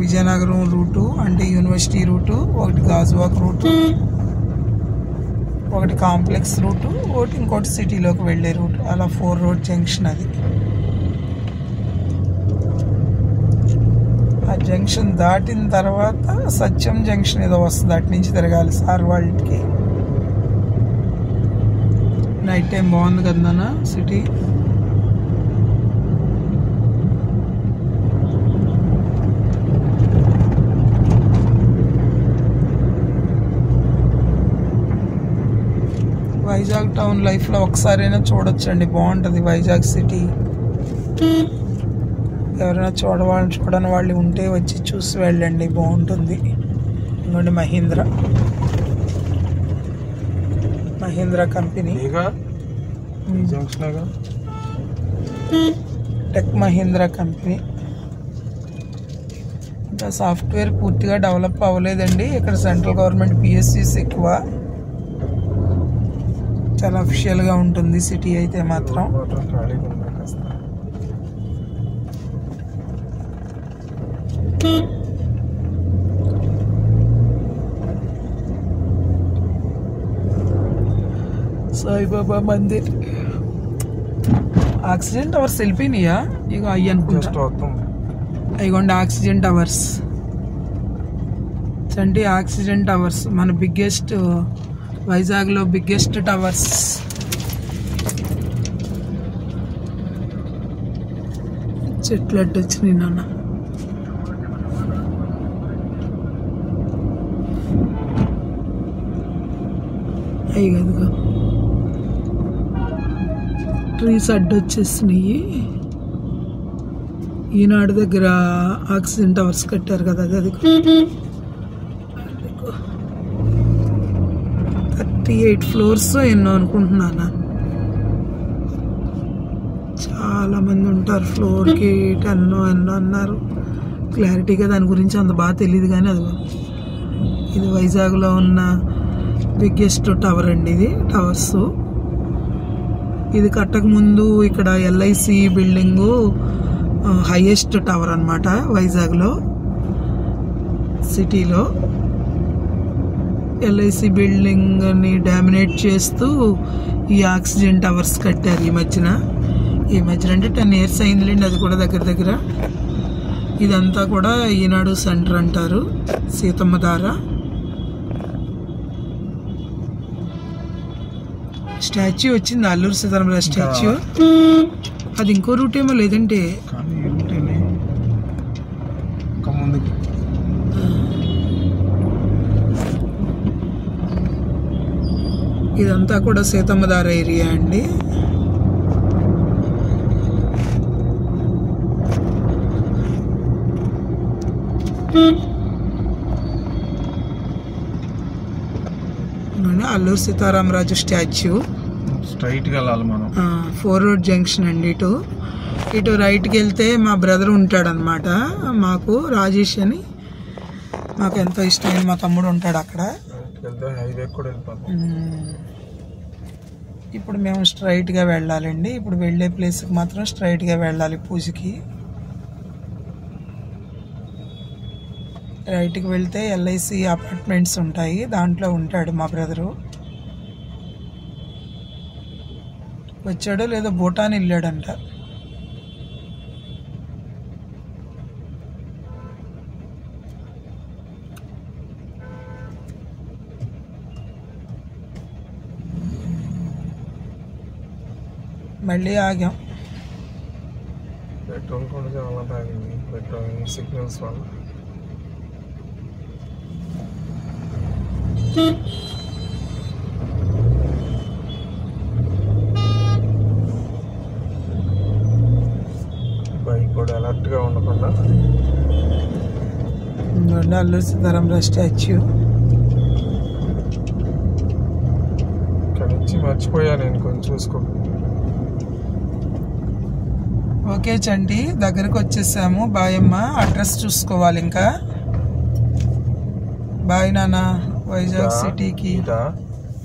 Speaker 1: విజయనగరం రూటు అంటే యూనివర్సిటీ రూటు, ఒకటి గాజువాక్ రూటు, ఒకటి కాంప్లెక్స్ రూటు, ఒకటి ఇంకోటి సిటీలోకి వెళ్ళే రూట్. అలా 4 రోడ్ జంక్షన్ అది. ఆ జంక్షన్ దాటిన తర్వాత సత్యం జంక్షన్ ఏదో వస్తుంది, అటు నుంచి తిరగాలి సార్ వాళ్ళకి. నైట్ టైం బాగుంది కదా సిటీ. వైజాగ్ టౌన్ లైఫ్లో ఒకసారైనా చూడొచ్చండి, బాగుంటుంది వైజాగ్ సిటీ. ఎవరైనా చూడని వాళ్ళు ఉంటే వచ్చి చూసి వెళ్ళండి, బాగుంటుంది. ఇంకోండి Mahindra company, tech Mahindra company. ఇంకా సాఫ్ట్వేర్ పూర్తిగా డెవలప్ అవ్వలేదండి ఇక్కడ. సెంట్రల్ గవర్నమెంట్ PSCs ఎక్కువ, చాలా అఫిషియల్గా ఉంటుంది సిటీ అయితే మాత్రం. సాయిబాబా మందిర్. ఆక్సిజన్ టవర్స్ వెళ్ళిపోయినాయా? ఇక అయ్యి అనుకుంటా. అయిగోండి ఆక్సిజన్ టవర్స్ అంటే ఆక్సిజన్ టవర్స్ మన బిగ్గెస్ట్, వైజాగ్లో బిగ్గెస్ట్ టవర్స్. చెట్లు అడ్డు వచ్చినాయి నాన్న. అయ్యి కదుగా ట్రీస్ అడ్డు వచ్చేసినాయి. ఈనాడు దగ్గర ఆక్సిజన్ టవర్స్ కట్టారు కదా, అది 38 floors ఎన్నో అనుకుంటున్నాను. చాలా మంది ఉంటారు. ఫ్లోర్కి 10 ఎన్నో అన్నారు. క్లారిటీగా దాని గురించి అంత బాగా తెలియదు కానీ ఇది వైజాగ్లో ఉన్న బిగ్గెస్ట్ టవర్ అండి. ఇది టవర్స్. ఇది కట్టక ముందు ఇక్కడ LIC బిల్డింగు హైయెస్ట్ టవర్ అన్నమాట వైజాగ్లో సిటీలో. LIC బిల్డింగ్ని డామినేట్ చేస్తూ ఈ ఆక్సిజన్ టవర్స్ కట్టారు ఈ మధ్యన అంటే 10 years అయిందిలేండి. అది కూడా దగ్గర. ఇదంతా కూడా ఈనాడు సెంటర్ అంటారు. సీతమ్మ ధార స్టాచ్యూ వచ్చింది, అల్లూరు సీతారామరాజు స్టాచ్యూ. అది ఇంకో రూట్ ఏమో లేదంటే ఇదంతా కూడా సీతమ్మ ధార ఏరియా అండి. అల్లూరు సీతారామరాజు స్టాచ్యూ.
Speaker 2: స్ట్రైట్ గా వెళ్ళాలి మనం.
Speaker 1: 4 రోడ్ జంక్షన్ అండి. ఇటు రైట్కి వెళ్తే మా బ్రదర్ ఉంటాడనమాట. మాకు రాజేష్ అని మాకు ఎంతో ఇష్టమైన మా తమ్ముడు ఉంటాడు అక్కడ. ఇప్పుడు మేము స్ట్రైట్గా వెళ్ళాలండి. ఇప్పుడు వెళ్ళే ప్లేస్కి మాత్రం స్ట్రైట్గా వెళ్ళాలి పూజకి. రైట్కి వెళ్తే LIC అపార్ట్మెంట్స్ ఉంటాయి, దాంట్లో ఉంటాడు మా బ్రదరు. వచ్చాడో లేదో భూటాన్ వెళ్ళాడంట. మళ్ళీ ఆగాం.
Speaker 2: పెట్రోల్ కూడా చాలా తాగింది, పెట్రోల్ సిగ్నల్స్ వల్ల. బైక్ కూడా అలర్ట్ గా ఉండకుండా.
Speaker 1: అల్లూరు సీతారామరాజు స్టాచ్యూ
Speaker 2: ఇక్కడ నుంచి మర్చిపోయా నేను, కొంచెం చూసుకో.
Speaker 1: ఓకే చంటి, దగ్గరకు వచ్చేసాము. బాయ్ అమ్మ, అడ్రస్ చూసుకోవాలి ఇంకా. బాయ్ నాన్న, వైజాగ్ సిటీకి.